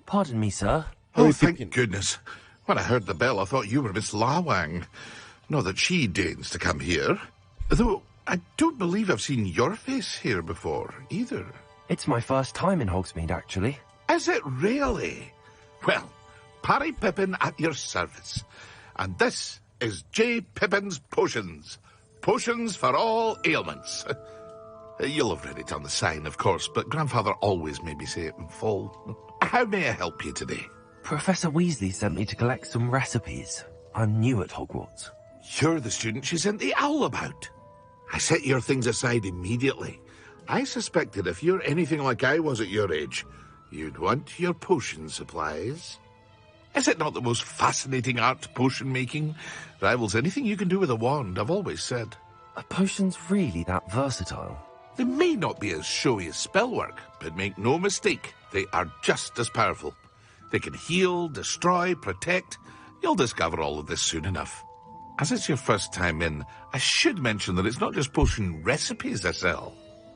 Pardon me, sir. Oh, thank goodness. When I heard the bell, I thought you were Miss Lawang. Not that she deigns to come here. Though, I don't believe I've seen your face here before, either. It's my first time in Hogsmeade, actually. Is it really? Well, Parry Pippin at your service. And this is J. Pippin's Potions. Potions for all ailments. You'll have read it on the sign, of course, but Grandfather always made me say it in full. How may I help you today? Professor Weasley sent me to collect some recipes. I'm new at Hogwarts. You're the student she sent the owl about. I set your things aside immediately. I suspected if you're anything like I was at your age, you'd want your potion supplies. Is it not the most fascinating art, potion making? Rivals anything you can do with a wand, I've always said. Are potions really that versatile? They may not be as showy as spellwork, but make no mistake, they are just as powerful. They can heal, destroy, protect. You'll discover all of this soon enough. As it's your first time in, I should mention that it's not just potion recipes I sell.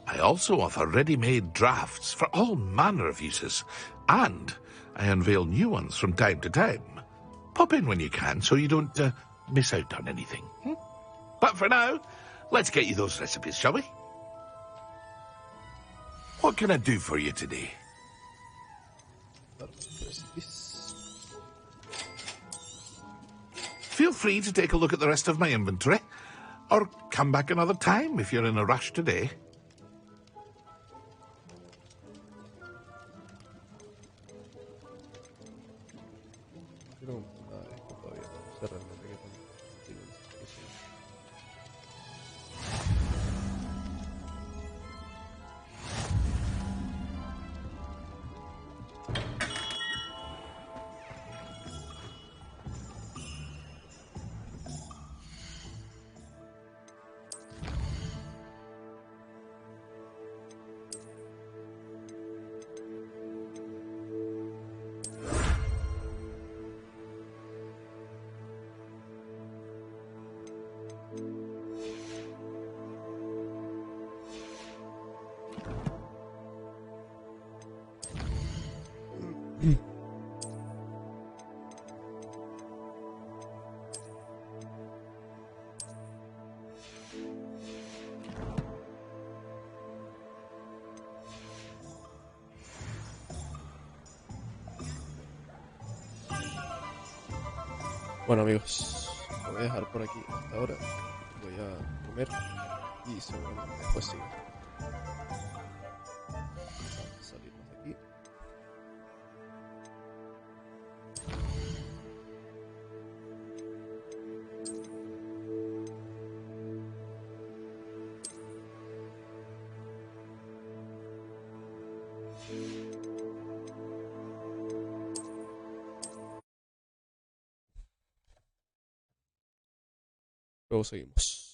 I also offer ready-made drafts for all manner of uses, and I unveil new ones from time to time. Pop in when you can so you don't miss out on anything. But for now, let's get you those recipes, shall we? What can I do for you today? Feel free to take a look at the rest of my inventory, or come back another time if you're in a rush today. Bueno amigos, lo voy a dejar por aquí hasta ahora. Voy a comer y seguramente después sigo. Luego seguimos.